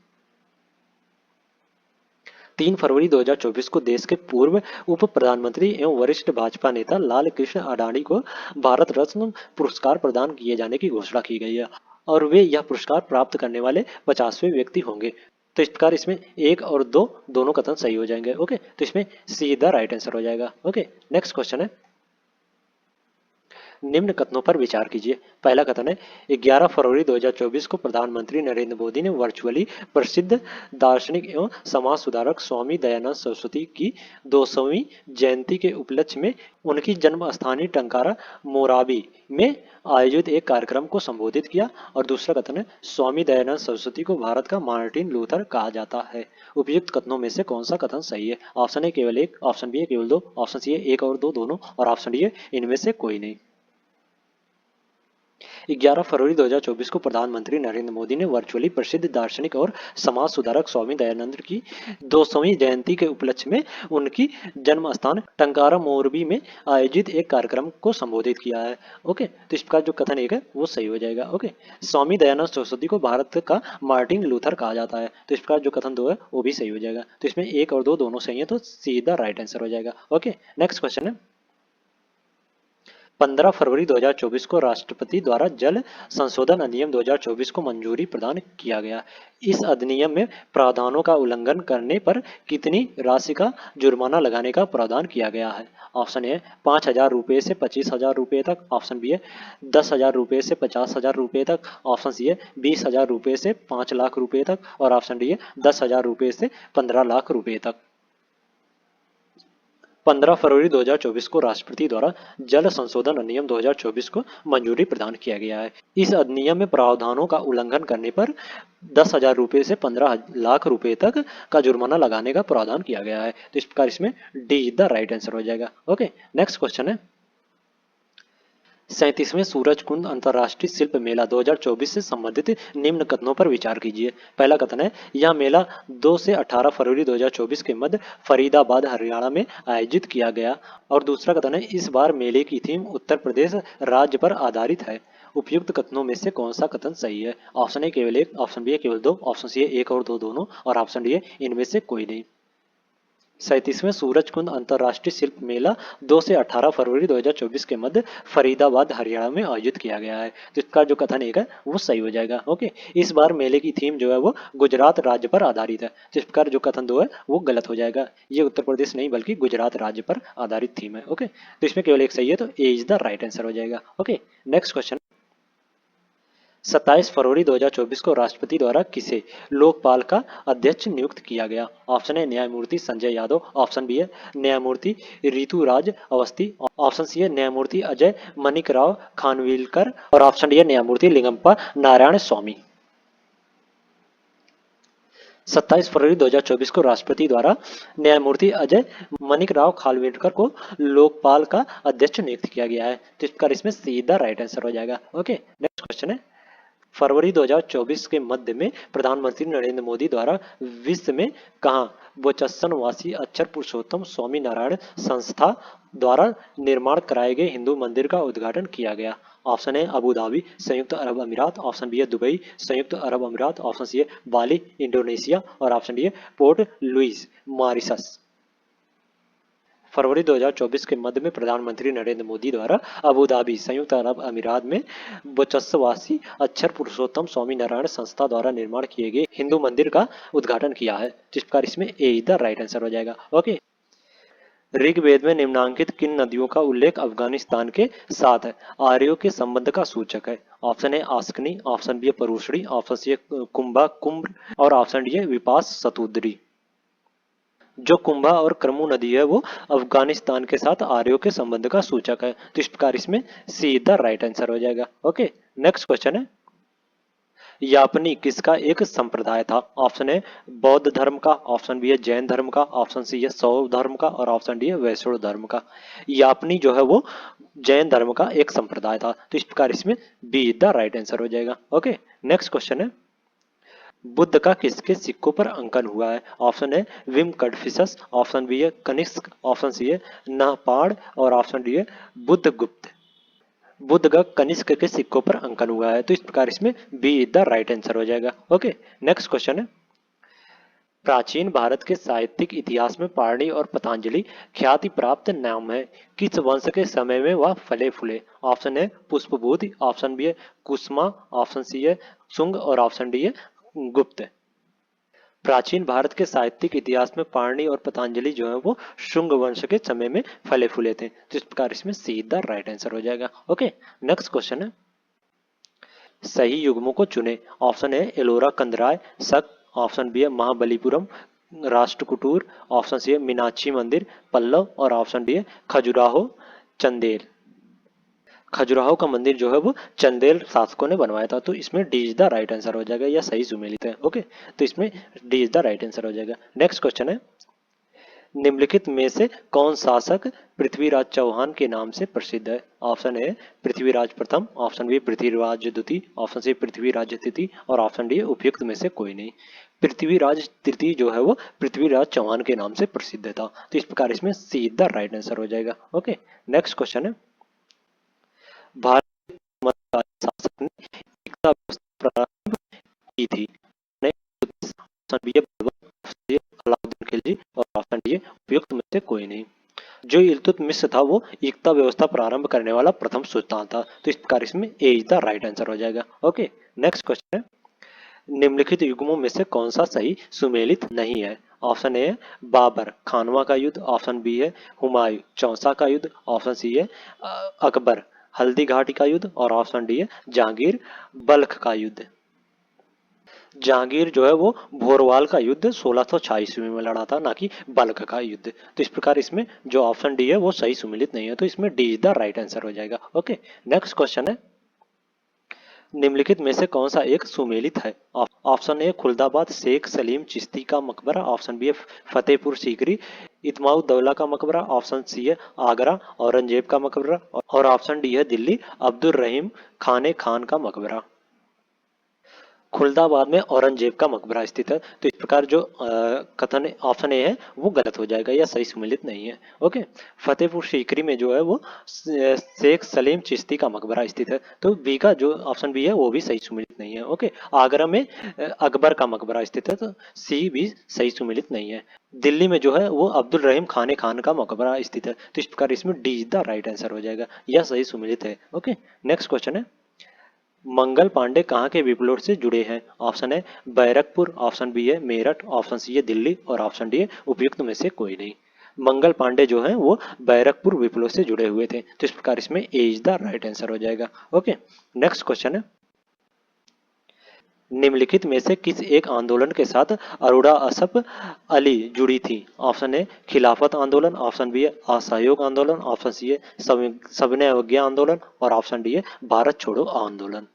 3 फरवरी 2024 को देश के पूर्व उप प्रधानमंत्री एवं वरिष्ठ भाजपा नेता लाल कृष्ण आडवाणी को भारत रत्न पुरस्कार प्रदान किए जाने की घोषणा की गई है और वे यह पुरस्कार प्राप्त करने वाले 50वें व्यक्ति होंगे। तो इस प्रकार इसमें एक और दो दोनों कथन सही हो जाएंगे। ओके, तो इसमें सीधा राइट आंसर हो जाएगा। ओके, नेक्स्ट क्वेश्चन है, निम्न कथनों पर विचार कीजिए। पहला कथन है 11 फरवरी 2024 को प्रधानमंत्री नरेंद्र मोदी ने वर्चुअली प्रसिद्ध दार्शनिक एवं समाज सुधारक स्वामी दयानंद सरस्वती की 200वीं जयंती के उपलक्ष्य में उनकी जन्म स्थानीय टंकारा मोराबी में आयोजित एक कार्यक्रम को संबोधित किया। और दूसरा कथन है स्वामी दयानंद सरस्वती को भारत का मार्टिन लूथर कहा जाता है। उपयुक्त कथनों में से कौन सा कथन सही है? ऑप्शन ए केवल एक, ऑप्शन बी केवल दो, ऑप्शन सी एक और दो दोनों, और ऑप्शन डी इनमें से कोई नहीं। 11 फरवरी 2024 को प्रधानमंत्री नरेंद्र मोदी ने वर्चुअली प्रसिद्ध दार्शनिक और समाज सुधारक स्वामी दयानंद की 200वीं जयंती के उपलक्ष्य में उनकी जन्म स्थान टंकारा मोरबी में आयोजित एक कार्यक्रम को संबोधित किया है। ओके, तो इस प्रकार जो कथन एक है वो सही हो जाएगा। ओके, स्वामी दयानंद सरस्वती को भारत का मार्टिन लूथर कहा जाता है, तो इस प्रकार जो कथन दो है वो भी सही हो जाएगा। तो इसमें एक और दो दोनों सही है, तो सीधा राइट आंसर हो जाएगा। ओके, नेक्स्ट क्वेश्चन है 15 फरवरी 2024 को राष्ट्रपति द्वारा जल संशोधन अधिनियम 2024 को मंजूरी प्रदान किया गया। इस अधिनियम में प्रावधानों का उल्लंघन करने पर कितनी राशि का जुर्माना लगाने का प्रावधान किया गया है? ऑप्शन ए 5,000 रुपये से 25,000 रुपये तक, ऑप्शन बी है 10,000 रुपये से 50,000 रुपये तक, ऑप्शन सी है 20,000 रुपये से 5 लाख रुपये तक और ऑप्शन डी है 10,000 रुपये से 15 लाख रुपये तक। 15 फरवरी 2024 को राष्ट्रपति द्वारा जल संशोधन अधिनियम 2024 को मंजूरी प्रदान किया गया है। इस अधिनियम में प्रावधानों का उल्लंघन करने पर 10,000 रुपये से 15 लाख रुपए तक का जुर्माना लगाने का प्रावधान किया गया है। तो इस प्रकार इसमें D is the right answer हो जाएगा। ओके, नेक्स्ट क्वेश्चन है 37वें सूरजकुंड अंतर्राष्ट्रीय शिल्प मेला 2024 से संबंधित निम्न कथनों पर विचार कीजिए। पहला कथन है यह मेला 2 से 18 फरवरी 2024 के मध्य फरीदाबाद हरियाणा में आयोजित किया गया। और दूसरा कथन है इस बार मेले की थीम उत्तर प्रदेश राज्य पर आधारित है। उपयुक्त कथनों में से कौन सा कथन सही है? ऑप्शन ए केवल एक, ऑप्शन बी है केवल दो, ऑप्शन सी है एक और दो दोनों और ऑप्शन डी है इनमें से कोई नहीं। 37वें सूरजकुंड अंतर्राष्ट्रीय शिल्प मेला 2 से 18 फरवरी 2024 के मध्य फरीदाबाद हरियाणा में आयोजित किया गया है। तो इसका जो कथन एक है वो सही हो जाएगा। ओके, इस बार मेले की थीम जो है वो गुजरात राज्य पर आधारित है। तो इस प्रकार जो कथन दो है वो गलत हो जाएगा। ये उत्तर प्रदेश नहीं बल्कि गुजरात राज्य पर आधारित थीम है। ओके, तो इसमें केवल एक सही है, तो ए इज द राइट आंसर हो जाएगा। ओके, नेक्स्ट क्वेश्चन 27 फरवरी 2024 को राष्ट्रपति द्वारा किसे लोकपाल का अध्यक्ष नियुक्त किया गया? ऑप्शन है न्यायमूर्ति संजय यादव, ऑप्शन बी है न्यायमूर्ति ऋतुराज अवस्थी, ऑप्शन सी है न्यायमूर्ति अजय मनिक राव खानविलकर और ऑप्शन डी है न्यायमूर्ति लिंगप्पा नारायण स्वामी। 27 फरवरी 2024 को राष्ट्रपति द्वारा न्यायमूर्ति अजय मनिक राव खानविलकर को लोकपाल का अध्यक्ष नियुक्त किया गया है। तो इसका इसमें सीधा राइट आंसर हो जाएगा। ओके, नेक्स्ट क्वेश्चन है फरवरी 2024 के मध्य में प्रधानमंत्री नरेंद्र मोदी द्वारा विश्व में कहां बोचस्सन वासी अक्षर पुरुषोत्तम स्वामी नारायण संस्था द्वारा निर्माण कराए गए हिंदू मंदिर का उद्घाटन किया गया? ऑप्शन है अबू धाबी संयुक्त अरब अमीरात, ऑप्शन बी है दुबई संयुक्त अरब अमीरात, ऑप्शन सी है बाली इंडोनेशिया और ऑप्शन डी है पोर्ट लुइस मॉरिशस। फरवरी 2024 के मध्य में प्रधानमंत्री नरेंद्र मोदी द्वारा अबू धाबी संयुक्त अरब अमीरात में बोचस्वासी अक्षर पुरुषोत्तम स्वामी नारायण संस्था द्वारा निर्माण किए गए हिंदू मंदिर का उद्घाटन किया है। जिस प्रकार इसमें ए इज द राइट आंसर हो जाएगा। ओके, ऋग्वेद में निम्नांकित किन नदियों का उल्लेख अफगानिस्तान के साथ आर्यों के संबंध का सूचक है? ऑप्शन है आस्कनी, ऑप्शन बी है परुश्री, ऑप्शन सी है कुंभा कुम्भ और ऑप्शन डी है विपास सतुद्री। जो कुंभा और क्रमु नदी है वो अफगानिस्तान के साथ आर्यों के संबंध का सूचक है। तो इस प्रकार इसमें सीधा राइट आंसर हो जाएगा। ओके, नेक्स्ट क्वेश्चन है यापनी किसका एक संप्रदाय था? ऑप्शन है बौद्ध धर्म का, ऑप्शन बी है जैन धर्म का, ऑप्शन सी है शैव धर्म का और ऑप्शन डी है वैष्णव धर्म का। यापनी जो है वो जैन धर्म का एक संप्रदाय था। तो इस प्रकार इसमें बी द राइट आंसर हो जाएगा। ओके, नेक्स्ट क्वेश्चन है बुद्ध का किसके सिक्कों पर अंकन हुआ है? ऑप्शन है विम कडफिसस, ऑप्शन बी है कनिष्क, ऑप्शन सी है नाहपाण और ऑप्शन डी है बुद्धगुप्त। बुद्ध का कनिष्क के सिक्कों पर अंकन हुआ है। तो इस प्रकार इसमें B is the right answer हो जाएगा। ओके, नेक्स्ट क्वेश्चन है प्राचीन भारत के साहित्यिक इतिहास में पाणिनि और पतंजलि ख्याति प्राप्त नाम है। किस वंश के समय में वह फले फूले? ऑप्शन है पुष्पबुद्ध, ऑप्शन बी है कुसमा, ऑप्शन सी है शुंग और ऑप्शन डी है गुप्त। प्राचीन भारत के साहित्यिक इतिहास में पाणिनि और पतंजलि जो है वो शुंग वंश के समय में फले फूले थे। तो इस प्रकार इसमें सीधा राइट आंसर हो जाएगा। ओके, नेक्स्ट क्वेश्चन है सही युग्मों को चुने। ऑप्शन है एलोरा कंदराय शक, ऑप्शन बी है महाबलीपुरम राष्ट्रकूटुर, ऑप्शन सी है मीनाक्षी मंदिर पल्लव और ऑप्शन डी है खजुराहो चंदेल। खजुराहो का मंदिर जो है वो चंदेल शासकों ने बनवाया था। तो इसमें D is the right answer हो जाएगा या सही सुमेलित है। ओके, तो इसमें D is the right answer हो जाएगा। नेक्स्ट क्वेश्चन है निम्नलिखित में से कौन शासक पृथ्वीराज चौहान के नाम से प्रसिद्ध है? ऑप्शन ए पृथ्वीराज प्रथम, ऑप्शन बी पृथ्वीराज द्वितीय, ऑप्शन सी पृथ्वीराज तृतीय और ऑप्शन डी उपयुक्त में से कोई नहीं। पृथ्वीराज तृतीय जो है वो पृथ्वीराज चौहान के नाम से प्रसिद्ध था। तो इस प्रकार इसमें सीधा राइट आंसर हो जाएगा। ओके, नेक्स्ट क्वेश्चन है, भारत के मध्यकालीन शासक ने एकता व्यवस्था प्रारंभ की थी? ऑप्शन बी है बाबर, ऑप्शन सी अलाउद्दीन खिलजी और ऑप्शन डी उपयुक्त में से कोई नहीं। जो इल्तुतमिश था वो एकता व्यवस्था प्रारंभ करने वाला प्रथम सुल्तान था। तो इस प्रकार इसमें ए इज द राइट आंसर हो जाएगा। ओके, नेक्स्ट क्वेश्चन है, निम्नलिखित युग्मों में से कौन सा सही सुमेलित नहीं है? ऑप्शन ए बाबर खानवा का युद्ध, ऑप्शन बी है हुमायूं चौसा का युद्ध, ऑप्शन सी है अकबर हल्दी घाटी का युद्ध और ऑप्शन डी है जहांगीर बल्ख का युद्ध। जहांगीर जो है वो भोरवाल का युद्ध 1606 ईस्वी में लड़ा था, ना कि बल्ख का युद्ध। तो इस प्रकार इसमें जो ऑप्शन डी है वो सही सुमेलित नहीं है, तो इसमें D is the right answer हो जाएगा। ओके, नेक्स्ट क्वेश्चन है, निम्नलिखित में से कौन सा एक सुमेलित है? ऑप्शन ए खुलदाबाद शेख सलीम चिश्ती का मकबरा, ऑप्शन बी है फतेहपुर सीकरी इत्माउद्दौला का मकबरा, ऑप्शन सी है आगरा औरंगजेब का मकबरा और ऑप्शन डी है दिल्ली अब्दुल रहीम खाने खान का मकबरा। खुलदाबाद में औरंगजेब का मकबरा स्थित है। तो इस प्रकार जो कथन ऑप्शन ए है वो गलत हो जाएगा या सही सुमेलित नहीं है। ओके, फतेहपुर सीकरी में जो है वो शेख सलीम चिश्ती का मकबरा स्थित है। तो बी का जो ऑप्शन बी है वो भी सही सुमेलित नहीं है। ओके, आगरा में अकबर का मकबरा स्थित है, तो सी भी सही सुमेलित नहीं है। दिल्ली में जो है वो अब्दुल रहीम खाने खान का मकबरा स्थित है। तो इस प्रकार इसमें D is the right answer हो जाएगा, यह सही सुमेलित है। ओके, नेक्स्ट क्वेश्चन है, मंगल पांडे कहाँ के विप्लव से जुड़े हैं? ऑप्शन है बैरकपुर, ऑप्शन बी है मेरठ, ऑप्शन सी है दिल्ली और ऑप्शन डी है उपयुक्त में से कोई नहीं। मंगल पांडे जो है वो बैरकपुर विप्लव से जुड़े हुए थे। तो इस प्रकार इसमें ए इज द राइट आंसर हो जाएगा। ओके, नेक्स्ट क्वेश्चन है, निम्नलिखित में से किस एक आंदोलन के साथ अरोड़ा असफ अली जुड़ी थी? ऑप्शन ए खिलाफत आंदोलन, ऑप्शन बी है असहयोग आंदोलन, ऑप्शन सी है सविनय अवज्ञा आंदोलन और ऑप्शन डी है भारत छोड़ो आंदोलन।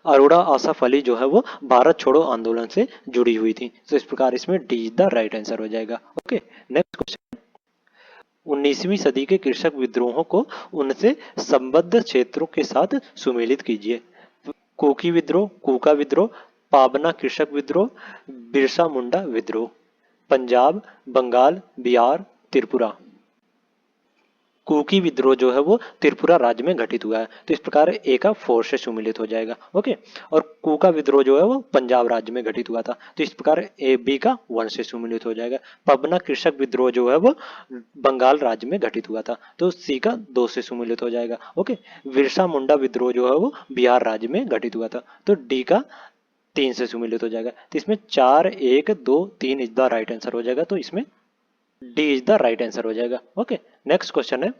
अरोड़ा आसफ अली जो है वो भारत छोड़ो आंदोलन से जुड़ी हुई थी। तो इस प्रकार इसमें डी द राइट आंसर हो जाएगा। ओके, नेक्स्ट क्वेश्चन, 19वीं सदी के कृषक विद्रोहों को उनसे संबद्ध क्षेत्रों के साथ सुमेलित कीजिए। कुकी विद्रोह, कूका विद्रोह, पाबना कृषक विद्रोह, बिरसा मुंडा विद्रोह। पंजाब, बंगाल, बिहार, त्रिपुरा। कुकी विद्रोह जो है वो त्रिपुरा राज्य में घटित हुआ है। तो इस प्रकार ए का 4 से सुमेलित हो जाएगा। ओके, और कूका विद्रोह जो है वो पंजाब राज्य में घटित हुआ था। तो इस प्रकार ए बी का 1 से सुमेलित हो जाएगा। पबना कृषक विद्रोह जो है वो बंगाल राज्य में घटित हुआ था। तो सी का 2 से सुमेलित हो जाएगा। ओके, बिरसा मुंडा विद्रोह जो है वो बिहार राज्य में घटित हुआ था। तो डी का 3 से सुमेलित हो जाएगा। तो इसमें 4, 1, 2, 3 इज द राइट आंसर हो जाएगा। तो इसमें D is the right answer हो जाएगा। ओके, नेक्स्ट क्वेश्चन है,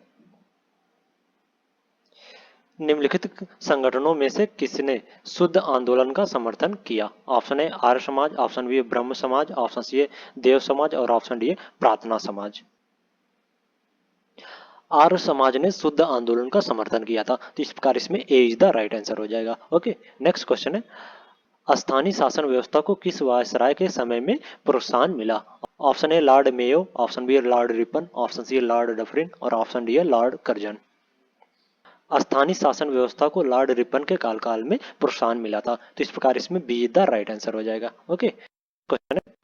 निम्नलिखित संगठनों में से किसने शुद्ध आंदोलन का समर्थन किया? ऑप्शन है आर्य समाज, ऑप्शन बी है ब्रह्म समाज, ऑप्शन सी है देव समाज और ऑप्शन डी है प्रार्थना समाज। आर्य समाज ने शुद्ध आंदोलन का समर्थन किया था। तो इस प्रकार इसमें ए इज द राइट आंसर हो जाएगा। ओके, नेक्स्ट क्वेश्चन है, स्थानीय शासन व्यवस्था को किस वायसराय के समय में प्रोत्साहन मिला? Option A Lord Mayo, option B है लॉर्ड रिपन, ऑप्शन सी है लॉर्ड डफरिन और ऑप्शन डी है लॉर्ड कर्जन। स्थानीय शासन व्यवस्था को लॉर्ड रिपन के काल में प्रोत्साहन मिला था। तो इस प्रकार इसमें बी द राइट आंसर हो जाएगा। ओके, क्वेश्चन है,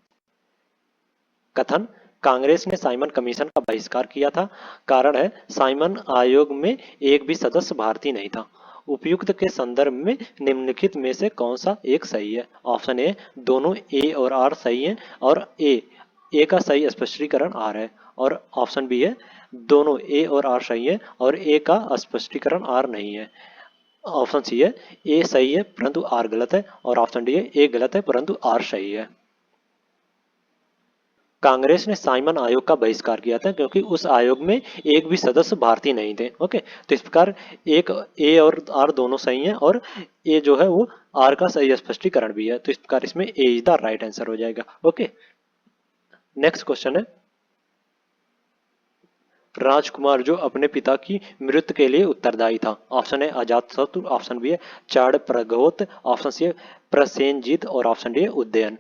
कथन, कांग्रेस ने साइमन कमीशन का बहिष्कार किया था। कारण है साइमन आयोग में एक भी सदस्य भारतीय नहीं था। उपयुक्त के संदर्भ में निम्नलिखित में से कौन सा एक सही है? ऑप्शन ए दोनों ए और आर सही है और ए का सही स्पष्टीकरण आर है और ऑप्शन बी है दोनों ए और आर सही है और ए का स्पष्टीकरण आर नहीं है। ऑप्शन सी है ए सही है परंतु आर गलत है और ऑप्शन डी है ए गलत है परंतु आर सही है। कांग्रेस ने साइमन आयोग का बहिष्कार किया था क्योंकि उस आयोग में एक भी सदस्य भारतीय नहीं थे। ओके, तो इस प्रकार एक ए और आर दोनों सही हैं और ए जो है वो आर का सही स्पष्टीकरण भी है। तो इस प्रकार इसमें ए इज द राइट आंसर हो जाएगा। ओके, नेक्स्ट क्वेश्चन है, राजकुमार जो अपने पिता की मृत्यु के लिए उत्तरदायी था। ऑप्शन है अजातशत्रु, ऑप्शन बी है चाड़ प्रगोत, ऑप्शन सी है प्रसेनजीत और ऑप्शन डी है उदयन।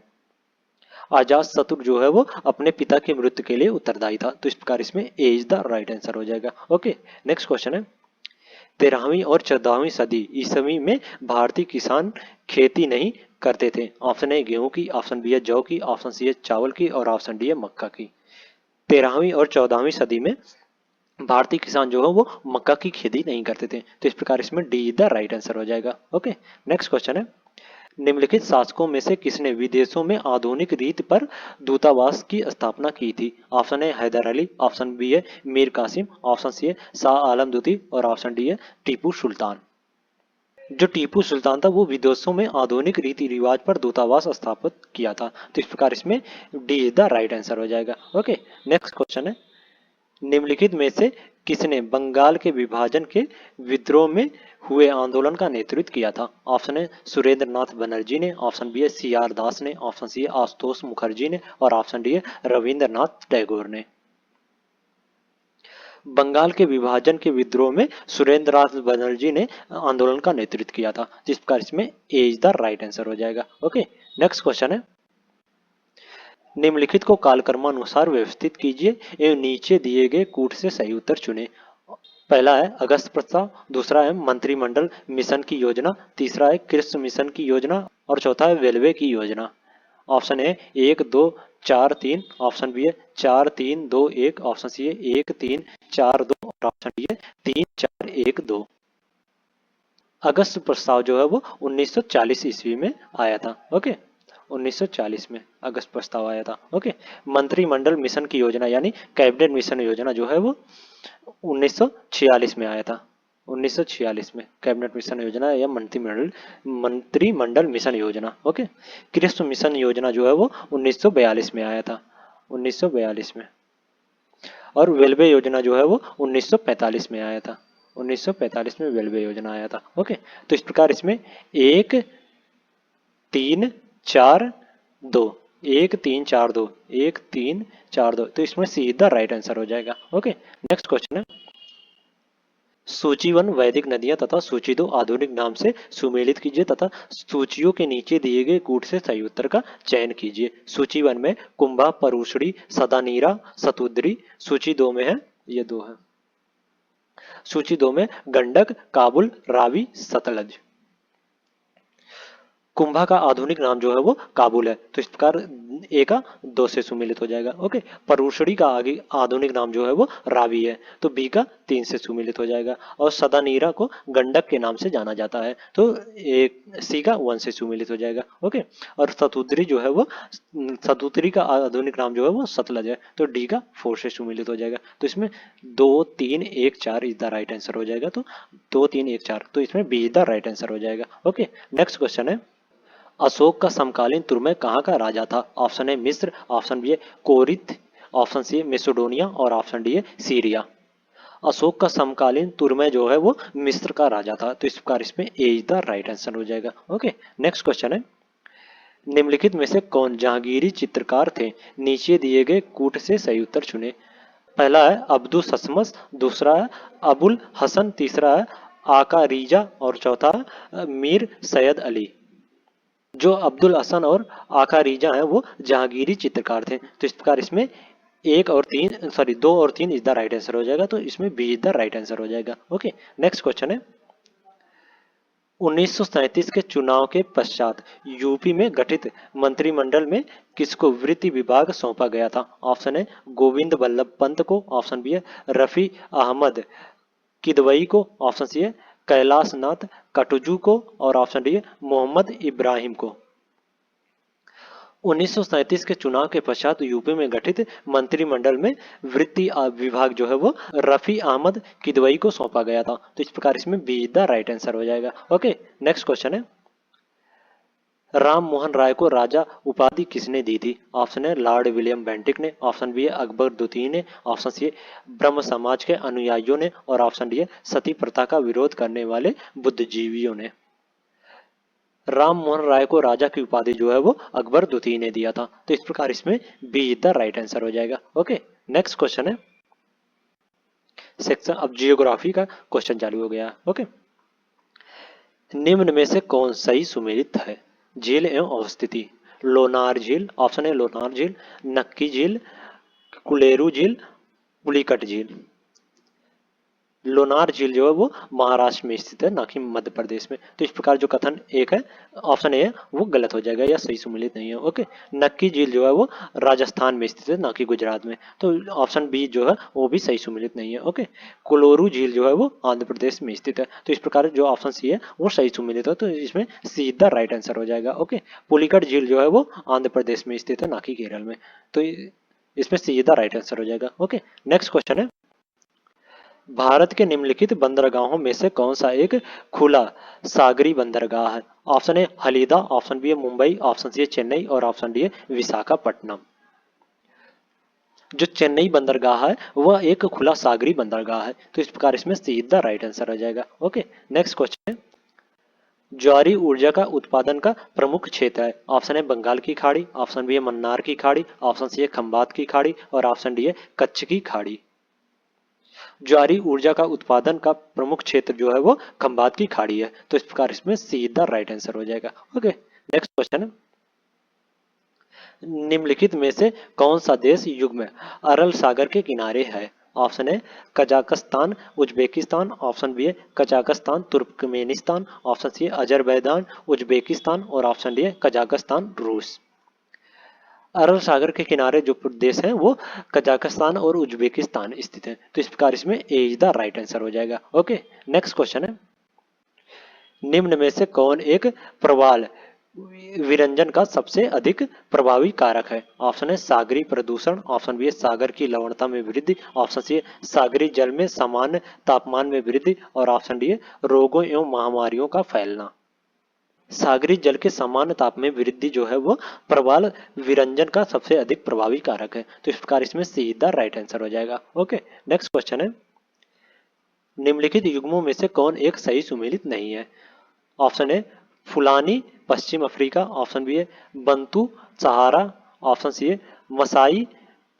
अजात शत्रु जो है वो अपने पिता की मृत्यु के लिए उत्तरदायी था। तो इस प्रकार इसमें ए इज द राइट आंसर हो जाएगा। ओके, नेक्स्ट क्वेश्चन है 13वीं और 14वीं सदी ईसवी में भारतीय किसान खेती नहीं करते थे। ऑप्शन ए गेहूं की, ऑप्शन बी है जौ की, ऑप्शन सी है चावल की और ऑप्शन डी है मक्का की। 13वीं और 14वीं सदी में भारतीय किसान जो है वो मक्का की खेती नहीं करते थे। तो इस प्रकार इसमें डी द राइट आंसर हो जाएगा। ओके, नेक्स्ट क्वेश्चन है निम्नलिखित शासकों में से किसने विदेशों में आधुनिक रीत पर दूतावास की स्थापना की थी। Option A Haidar Ali, option B है मीर कासिम, ऑप्शन सी है शाह आलम द्वितीय और ऑप्शन डी है टीपू सुल्तान। जो टीपू सुल्तान था वो विदेशों में आधुनिक रीति रिवाज पर दूतावास स्थापित किया था। तो इस प्रकार इसमें D is the right answer हो जाएगा। ओके, नेक्स्ट क्वेश्चन है निम्नलिखित में से किसने बंगाल के विभाजन के विद्रोह में हुए आंदोलन का नेतृत्व किया था। ऑप्शन है सुरेंद्र नाथ बनर्जी ने, ऑप्शन बी है सी आर दास ने, ऑप्शन सी है आशुतोष मुखर्जी ने और ऑप्शन डी है रविंद्रनाथ टैगोर ने। बंगाल के विभाजन के विद्रोह में सुरेंद्र नाथ बनर्जी ने आंदोलन का नेतृत्व किया था। जिस प्रकार इसमें ए इज द राइट आंसर हो जाएगा। ओके, नेक्स्ट क्वेश्चन है निम्नलिखित को कालक्रमानुसार व्यवस्थित कीजिए एवं नीचे दिए गए कूट से सही उत्तर चुने। पहला है अगस्त प्रस्ताव, दूसरा है मंत्रिमंडल मिशन की योजना, तीसरा है कृषि मिशन की योजना और चौथा है रेलवे की योजना। ऑप्शन है 1 2 4 3, ऑप्शन बी है 4 3 2 1, ऑप्शन सी है 1 3 4 2 और ऑप्शन डी है 3 4 1 2। अगस्त प्रस्ताव जो है वो 1940 ईस्वी में आया था। ओके, 1940 में अगस्त प्रस्ताव आया था। ओके, मंत्रिमंडल मिशन की योजना यानी कैबिनेट मिशन योजना जो है वो 1946 में आया था। 1946 में कैबिनेट मिशन योजना या मंत्रिमंडल मिशन योजना। ओके, कृषि मिशन योजना जो है वो 1942 में आया था। 1942 में। और रेलवे योजना जो है वो 1945 में आया था। 1945 में रेलवे योजना आया था। ओके, तो इस प्रकार इसमें 1 3 4 2, 1 3 4 2, 1 3 4 2, तो इसमें सीधा राइट आंसर हो जाएगा। ओके, नेक्स्ट क्वेश्चन है सूची 1 वैदिक नदियां तथा सूची 2 आधुनिक नाम से सुमेलित कीजिए तथा सूचियों के नीचे दिए गए कूट से सही उत्तर का चयन कीजिए। सूची 1 में कुंभा, परूषणी, सदानीरा, सतुद्री। सूची 2 में है, ये 2 है। सूची 2 में गंडक, काबुल, रावी, सतलज। कुंभा का आधुनिक नाम जो है वो काबुल है। तो इस प्रकार ए का 2 से सुमेलित हो जाएगा। ओके, परूषणी का आगे आधुनिक नाम जो है वो रावी है, तो बी का 3 से सुमेलित हो जाएगा। और सदानीरा को गंडक के नाम से जाना जाता है, तो सी का 1 से सुमेलित हो जाएगा। ओके, और सतुद्री जो है वो सतुद्री का आधुनिक नाम जो है वो सतलज है, तो डी का 4 से सुमेलित हो जाएगा। तो इसमें 2 3 1 4 इज द राइट आंसर हो जाएगा। तो 2 3 1 4, तो इसमें B is the right answer हो जाएगा। ओके, नेक्स्ट क्वेश्चन है अशोक का समकालीन तुर्मे कहाँ का राजा था। ऑप्शन है मिस्र, ऑप्शन बी है कोरिथ, ऑप्शन सी है मेसोडोनिया और ऑप्शन डी है सीरिया। अशोक का समकालीन तुर्मे जो है वो मिस्र का राजा था। तो इस प्रकार इसमें ए इज द राइट आंसर हो जाएगा। ओके, नेक्स्ट क्वेश्चन है निम्नलिखित में से कौन जहांगीरी चित्रकार थे। नीचे दिए गए कूट से सही उत्तर चुने। पहला है अब्दुल हसमस, दूसरा है अबुल हसन, तीसरा है आका रीजा और चौथा है मीर सैयद अली। जो अब्दुल हसन और आका रीजा हैं वो जहांगीरी चित्रकार थे। तो इस प्रकार इसमें 2 और 3 इज द राइट आंसर हो जाएगा। तो इसमें B is the right answer हो जाएगा। ओके, नेक्स्ट क्वेश्चन है 1937 के चुनाव के पश्चात यूपी में गठित मंत्रिमंडल में किसको वित्त विभाग सौंपा गया था। ऑप्शन है गोविंद बल्लभ पंत को, ऑप्शन बी है रफी अहमद किदवई को, ऑप्शन सी है कैलाश नाथ कटुजू को और ऑप्शन डी है मोहम्मद इब्राहिम को। 1937 के चुनाव के पश्चात यूपी में गठित मंत्रिमंडल में वित्त विभाग जो है वो रफी अहमद किदवई को सौंपा गया था। तो इस प्रकार इसमें बी द राइट आंसर हो जाएगा। ओके, नेक्स्ट क्वेश्चन है राम मोहन राय को राजा उपाधि किसने दी थी। ऑप्शन है लॉर्ड विलियम बेंटिक ने, ऑप्शन बी है अकबर द्वितीय ने, ऑप्शन सी है ब्रह्म समाज के अनुयायियों ने और ऑप्शन डी है सती प्रथा का विरोध करने वाले बुद्धिजीवियों ने। राम मोहन राय को राजा की उपाधि जो है वो अकबर द्वितीय ने दिया था। तो इस प्रकार इसमें बी द राइट आंसर हो जाएगा। ओके, नेक्स्ट क्वेश्चन है सेक्शन अब जियोग्राफी का क्वेश्चन चालू हो गया। ओके, निम्न में से कौन सही सुमेलित है। झील एवं अवस्थिति लोनार झील, ऑप्शन ए लोनार झील, नक्की झील, कुलेरू झील, पुलिकट झील। लोनार झील जो है वो महाराष्ट्र में स्थित है, ना कि मध्य प्रदेश में। तो इस प्रकार जो कथन एक है, ऑप्शन ए है, वो गलत हो जाएगा या सही सुमेलित नहीं है। ओके। नक्की झील जो है वो राजस्थान में स्थित है, ना कि गुजरात में। तो ऑप्शन बी जो है वो भी सही सुमेलित नहीं है। ओके। कोलोरू झील जो है वो आंध्र प्रदेश में स्थित है। तो इस प्रकार जो ऑप्शन सी है वो सही सुमेलित है, तो इसमें सीधा राइट आंसर हो जाएगा। ओके। पुलिकट झील जो है वो आंध्र प्रदेश में स्थित है, ना कि केरल में। तो इसमें सीधा राइट आंसर हो जाएगा। ओके। नेक्स्ट क्वेश्चन है, भारत के निम्नलिखित बंदरगाहों में से कौन सा एक खुला सागरी बंदरगाह है? ऑप्शन ए हलीदा, ऑप्शन बी है मुंबई, ऑप्शन सी है चेन्नई और ऑप्शन डी है विशाखापट्टनम। जो चेन्नई बंदरगाह है वह एक खुला सागरी बंदरगाह है। तो इस प्रकार इसमें सीधा राइट आंसर हो जाएगा। ओके। नेक्स्ट क्वेश्चन है, ज्वारी ऊर्जा का उत्पादन का प्रमुख क्षेत्र है। ऑप्शन है बंगाल की खाड़ी, ऑप्शन बी है मन्नार की खाड़ी, ऑप्शन सी है खंबात की खाड़ी और ऑप्शन डी है कच्छ की खाड़ी। ज्वारी ऊर्जा का उत्पादन का प्रमुख क्षेत्र जो है वो खंबात की खाड़ी है। तो इस प्रकार इसमें सीधा राइट आंसर हो जाएगा। ओके। नेक्स्ट क्वेश्चन है, निम्नलिखित में से कौन सा देश युग्म अरल सागर के किनारे है? ऑप्शन है कजाकिस्तान, उज्बेकिस्तान, ऑप्शन बी है कजाकिस्तान तुर्कमेनिस्तान, ऑप्शन सी है अजरबैजान, उज्बेकिस्तान और ऑप्शन डी है कजाकिस्तान रूस। अरब सागर के किनारे जो देश है वो कजाकिस्तान और उज्बेकिस्तान स्थित है। तो इस प्रकार इसमें ए इज द राइट आंसर हो जाएगा। ओके। नेक्स्ट क्वेश्चन है, निम्न में से कौन एक प्रवाल विरंजन का सबसे अधिक प्रभावी कारक है? ऑप्शन है सागरी प्रदूषण, ऑप्शन बी है सागर की लवणता में वृद्धि, ऑप्शन सी है सागरी जल में सामान्य तापमान में वृद्धि और ऑप्शन डी है रोगों एवं महामारियों का फैलना। सागरी जल के सामान्य ताप में वृद्धि जो है वो प्रवाल विरंजन का सबसे अधिक प्रभावी कारक है। तो इस प्रकार इसमें सीधा राइट आंसर हो जाएगा। ओके। नेक्स्ट क्वेश्चन है, निम्नलिखित युग्मों में से कौन एक सही सुमेलित नहीं है? ऑप्शन ए फुलानी पश्चिम अफ्रीका, ऑप्शन बी है बंतू सहारा, ऑप्शन सी है मसाई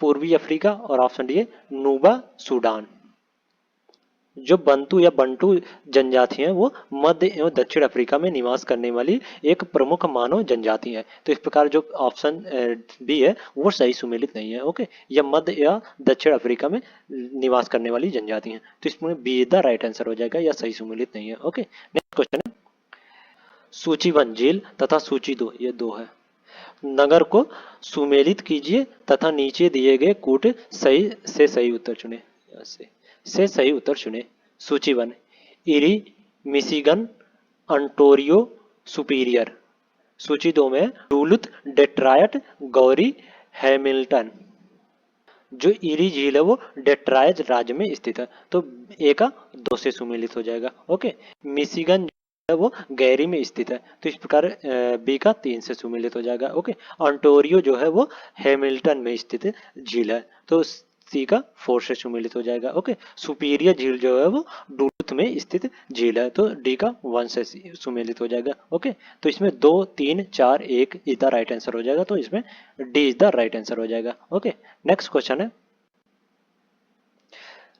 पूर्वी अफ्रीका और ऑप्शन डी है नूबा सूडान। जो बंतू या बंटू जनजाति हैं वो मध्य एवं दक्षिण अफ्रीका में निवास करने वाली एक प्रमुख मानव जनजाति है। तो इस प्रकार जो ऑप्शन बी है वो सही सुमेलित नहीं है। ओके। यह मध्य या दक्षिण अफ्रीका में निवास करने वाली जनजाति है। तो इसमें बी द राइट आंसर हो जाएगा, या सही सुमेलित नहीं है। ओके। नेक्स्ट क्वेश्चन है, सूची 1 झील तथा सूची 2 ये दो है। नगर को सुमेलित कीजिए तथा नीचे दिए गए कूट सही उत्तर चुने। से सही उत्तर चुने। सूची 1 इरी, मिशिगन, अंटोरियो, सुपीरियर। सूची 2 में डूलुथ, डेट्रायट, गौरी, हैमिल्टन। जो इरी झील है वो डेट्रायट राज्य में स्थित है। तो ए का 2 से सुमेलित हो जाएगा। ओके। मिशिगन है वो गैरी में स्थित है। तो इस प्रकार बी का 3 से सुमेलित हो जाएगा। ओके। ऑन्टोरियो जो है वो हैमिल्टन में स्थित झील है। तो सी का 4 से सुमेलित हो जाएगा। ओके। सुपीरियर झील जो है वो डूलुथ में स्थित झील है। तो डी का 1 से सुमेलित हो जाएगा। ओके। तो इसमें 2 3 4 1 इज द राइट आंसर हो जाएगा। तो इसमें D is the right answer हो जाएगा। ओके। नेक्स्ट क्वेश्चन है,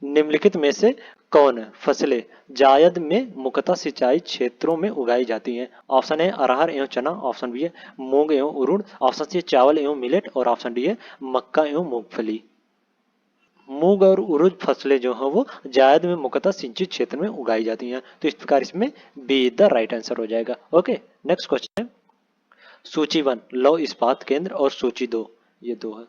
निम्नलिखित में से कौन फसलें जायद में मुख्यतः सिंचाई क्षेत्रों में उगाई जाती हैं? ऑप्शन है अरहर एवं चना, ऑप्शन बी है मूंग एवं उड़द, ऑप्शन सी है चावल एवं मिलेट और ऑप्शन डी है मक्का एवं मूंगफली। मूंग और उड़द फसलें जो हैं वो जायद में मुख्यतः सिंचित क्षेत्र में उगाई जाती हैं। तो इस प्रकार इसमें बी द राइट आंसर हो जाएगा। ओके। नेक्स्ट क्वेश्चन है, सूची 1 लौह इस्पात केंद्र और सूची 2 ये दो है।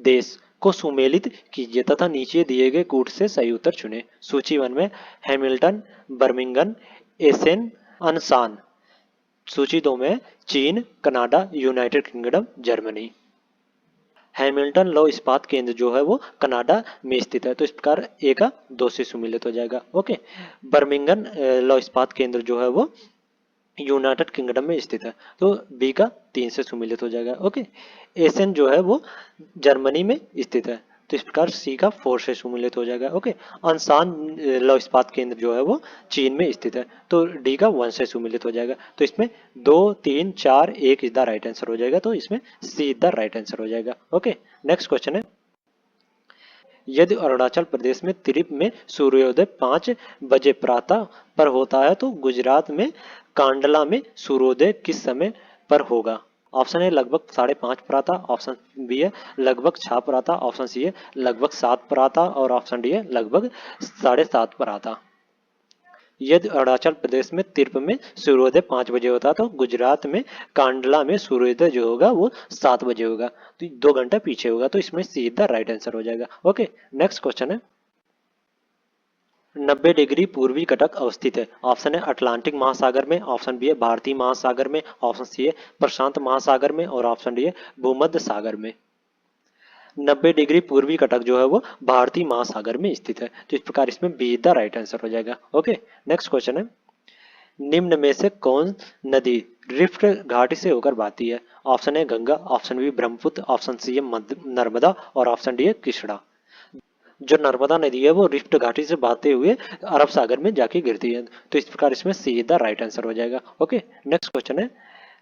देश को सुमेलित कीजिए तथा नीचे दिए गए कूट से सही उत्तर चुने। सूची 1 में हैमिल्टन, बर्मिंगम, एसेन, अनसान। सूची 2 में चीन, Canada, United kingdom, Germany. Hamilton लौह इस्पात केंद्र जो है वो कनाडा में स्थित है। तो इस प्रकार ए का 2 से सुमेलित हो जाएगा। ओके। बर्मिंगम लौह इस्पात केंद्र जो है वो यूनाइटेड किंगडम में स्थित है। तो बी का 3 से सुमेलित हो जाएगा। ओके। एसेन जो है वो जर्मनी में स्थित है। तो इस प्रकार सी का 4 से सुमेलित हो जाएगा। ओके। अनसान लौह इस्पात केंद्र जो है वो चीन में स्थित है। तो डी का 1 से सुमेलित हो जाएगा। तो इसमें 2 3 4 1 इज द राइट आंसर हो जाएगा। तो इसमें सी द राइट आंसर हो जाएगा। ओके। नेक्स्ट क्वेश्चन है, यदि अरुणाचल प्रदेश में तिरप में सूर्योदय 5 बजे प्रातः पर होता है तो गुजरात में कांडला में सूर्योदय किस समय पर होगा? ऑप्शन ए लगभग 5.5 पराता, ऑप्शन बी है लगभग 6 पराता, ऑप्शन सी है लगभग 7 पराता और ऑप्शन डी है लगभग 7.5 पराता। यदि अरुणाचल प्रदेश में तिरप में सूर्योदय 5 बजे होता तो गुजरात में कांडला में सूर्योदय जो होगा वो 7 बजे होगा, तो 2 घंटा पीछे होगा, तो इसमें सीधा राइट आंसर हो जाएगा। ओके, नेक्स्ट क्वेश्चन है 90 डिग्री पूर्वी कटक अवस्थित है। ऑप्शन है अटलांटिक महासागर में, ऑप्शन बी है भारतीय महासागर में, ऑप्शन सी है प्रशांत महासागर में और ऑप्शन डी है भूमध्य सागर में। 90 डिग्री पूर्वी कटक जो है वो भारतीय महासागर में स्थित है, तो इस प्रकार इसमें बी द राइट आंसर हो जाएगा। ओके, नेक्स्ट क्वेश्चन है निम्न में से कौन नदी रिफ्ट घाटी से होकर बहती है। ऑप्शन है Ganga, option B Brahmaputra, option C है नर्मदा और ऑप्शन डी है कृष्णा। जो नर्मदा नदी है वो रिफ्ट घाटी से बहते हुए अरब सागर में जाके गिरती है, तो इस प्रकार इसमें सी द राइट आंसर हो जाएगा। ओके, नेक्स्ट क्वेश्चन है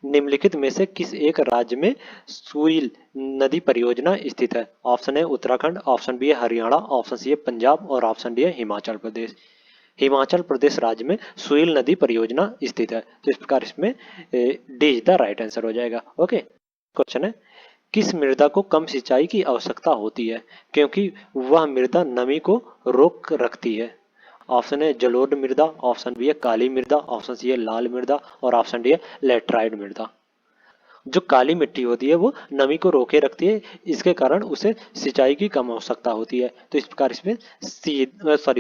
निम्नलिखित में से किस एक राज्य में सुईल नदी परियोजना स्थित है। ऑप्शन है उत्तराखंड, ऑप्शन बी है हरियाणा, ऑप्शन सी है पंजाब और ऑप्शन डी है हिमाचल प्रदेश। हिमाचल प्रदेश राज्य में सुईल नदी परियोजना स्थित है, तो इस प्रकार इसमें D is the right answer हो जाएगा। ओके, क्वेश्चन है किस मृदा को कम सिंचाई की आवश्यकता होती है क्योंकि वह मृदा नमी को रोक रखती है। ऑप्शन है जलोढ़ मृदा, ऑप्शन बी है काली मृदा, ऑप्शन सी है लाल मृदा और ऑप्शन डी है लेटराइट मृदा। जो काली मिट्टी होती है वो नमी को रोके रखती है, इसके कारण उसे सिंचाई की कम आवश्यकता होती है, तो इस प्रकार इसमें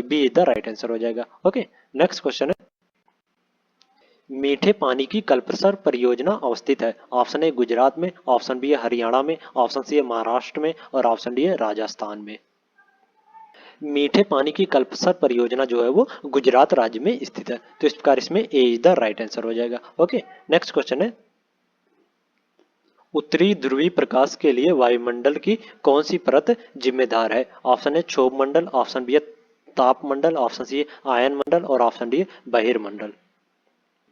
बी द राइट आंसर हो जाएगा। ओके, नेक्स्ट क्वेश्चन है मीठे पानी की कल्पसर परियोजना अवस्थित है। ऑप्शन ए गुजरात में, ऑप्शन बी है हरियाणा में, ऑप्शन सी है महाराष्ट्र में और ऑप्शन डी है राजस्थान में। मीठे पानी की कल्पसर परियोजना जो है वो गुजरात राज्य में स्थित है, तो इस प्रकार इसमें ए इज द राइट आंसर हो जाएगा। ओके, नेक्स्ट क्वेश्चन है उत्तरी ध्रुवीय प्रकाश के लिए वायुमंडल की कौन सी परत जिम्मेदार है। ऑप्शन है क्षोभ मंडल, ऑप्शन बी है ताप मंडल, ऑप्शन सी है आयन मंडल और ऑप्शन डी है बहिर्मंडल।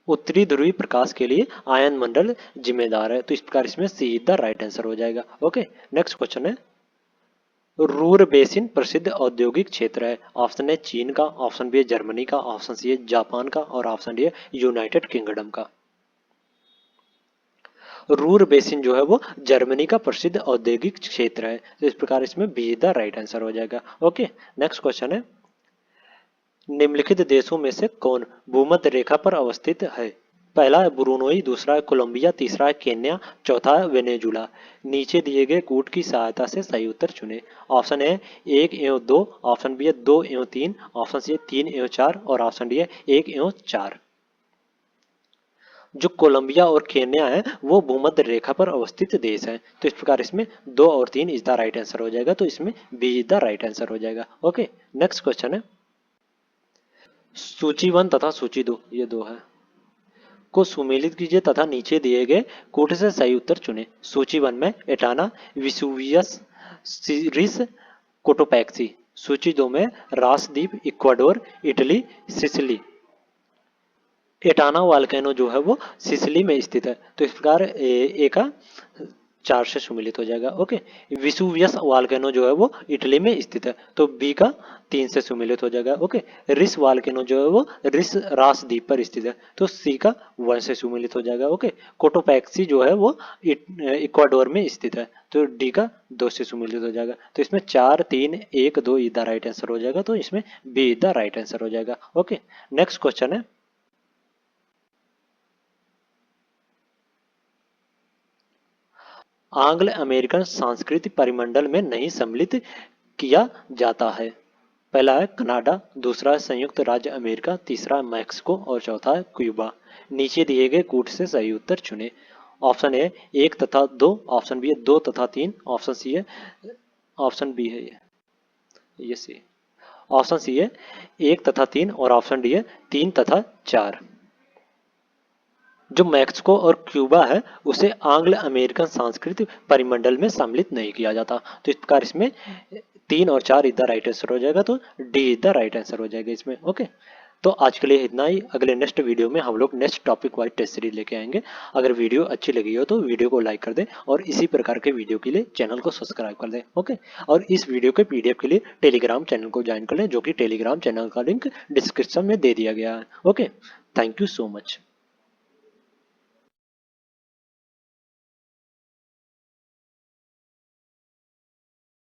उत्तरी ध्रुवीय प्रकाश के लिए आयन मंडल जिम्मेदार है, तो इस प्रकार इसमें सी द राइट आंसर हो जाएगा। ओके, नेक्स्ट क्वेश्चन है रूर बेसिन प्रसिद्ध औद्योगिक क्षेत्र है। ऑप्शन है चीन का, ऑप्शन बी है जर्मनी का, ऑप्शन सी है जापान का और ऑप्शन डी है यूनाइटेड किंगडम का। रूर बेसिन जो है वो जर्मनी का प्रसिद्ध औद्योगिक क्षेत्र है, तो इस प्रकार इसमें बी द राइट आंसर हो जाएगा। ओके, नेक्स्ट क्वेश्चन है निम्नलिखित देशों में से कौन भूमध्य रेखा पर अवस्थित है। पहला है ब्रुनोई, दूसरा है कोलंबिया, तीसरा है केन्या, चौथा है वेनेजुला। नीचे दिए गए कूट की सहायता से सही उत्तर चुने। ऑप्शन है 1 एवं 2, ऑप्शन बी है 2 एवं 3, ऑप्शन सी है 3 एवं 4 और ऑप्शन डी है 1 एवं 4। जो कोलंबिया और केन्या है वो भूमध्य रेखा पर अवस्थित देश है, तो इस प्रकार इसमें 2 और 3 इज द राइट आंसर हो जाएगा, तो इसमें B is the right answer हो जाएगा। ओके, नेक्स्ट क्वेश्चन है सूची 1 तथा सूची 2, ये दो है, को सुमेलित कीजिए तथा नीचे दिए गए कूट से सही उत्तर चुने। सूची 1 में एटाना, विसुवियस, सीरिस, कोटोपैक्सी। सूची 2 में रासद्वीप, इक्वाडोर, इटली, सिसिली। एटाना वाल्केनो जो है वो सिसिली में स्थित है, तो इस प्रकार ए का 4 से सुमेलित हो जाएगा। ओके, विसुवियस वाल्केनो जो है वो इटली में स्थित है, तो बी का 3 से सुमेलित हो जाएगा। ओके, रिस वाल्केनो जो है वो रिस रास द्वीप पर स्थित है, तो सी का 1 से सुमेलित हो जाएगा। ओके, कोटोपैक्सी जो है वो इक्वाडोर में स्थित है, तो डी का 2 से सुमेलित हो जाएगा, तो इसमें 4 3 1 2 द राइट आंसर हो जाएगा, तो इसमें बी द राइट आंसर हो जाएगा। ओके, नेक्स्ट क्वेश्चन है आंग्ल अमेरिकन सांस्कृतिक परिमंडल में नहीं सम्मिलित किया जाता है। पहला है कनाडा, दूसरा है संयुक्त राज्य अमेरिका, तीसरा है मैक्सिको और चौथा है क्यूबा। नीचे दिए गए कूट से सही उत्तर चुने। ऑप्शन ए 1 तथा 2, ऑप्शन बी है 2 तथा 3, ऑप्शन सी है ऑप्शन बी है ये सी, ऑप्शन सी है 1 तथा 3 और ऑप्शन डी है 3 तथा 4। जो मैक्सिको और क्यूबा है उसे आंग्ल अमेरिकन सांस्कृतिक परिमंडल में सम्मिलित नहीं किया जाता, तो इस प्रकार इसमें 3 और 4 इधर राइट आंसर हो जाएगा, तो डी इधर राइट आंसर हो जाएगा इसमें। ओके, तो आज के लिए इतना ही। अगले नेक्स्ट वीडियो में हम लोग next topic wise test series लेके आएंगे। अगर वीडियो अच्छी लगी हो तो वीडियो को लाइक कर दें और इसी प्रकार के वीडियो के लिए चैनल को सब्सक्राइब कर दें। ओके, और इस वीडियो के पीडीएफ के लिए टेलीग्राम चैनल को ज्वाइन कर लें, जो कि टेलीग्राम चैनल का लिंक डिस्क्रिप्शन में दे दिया गया है। Okay, thank you so much.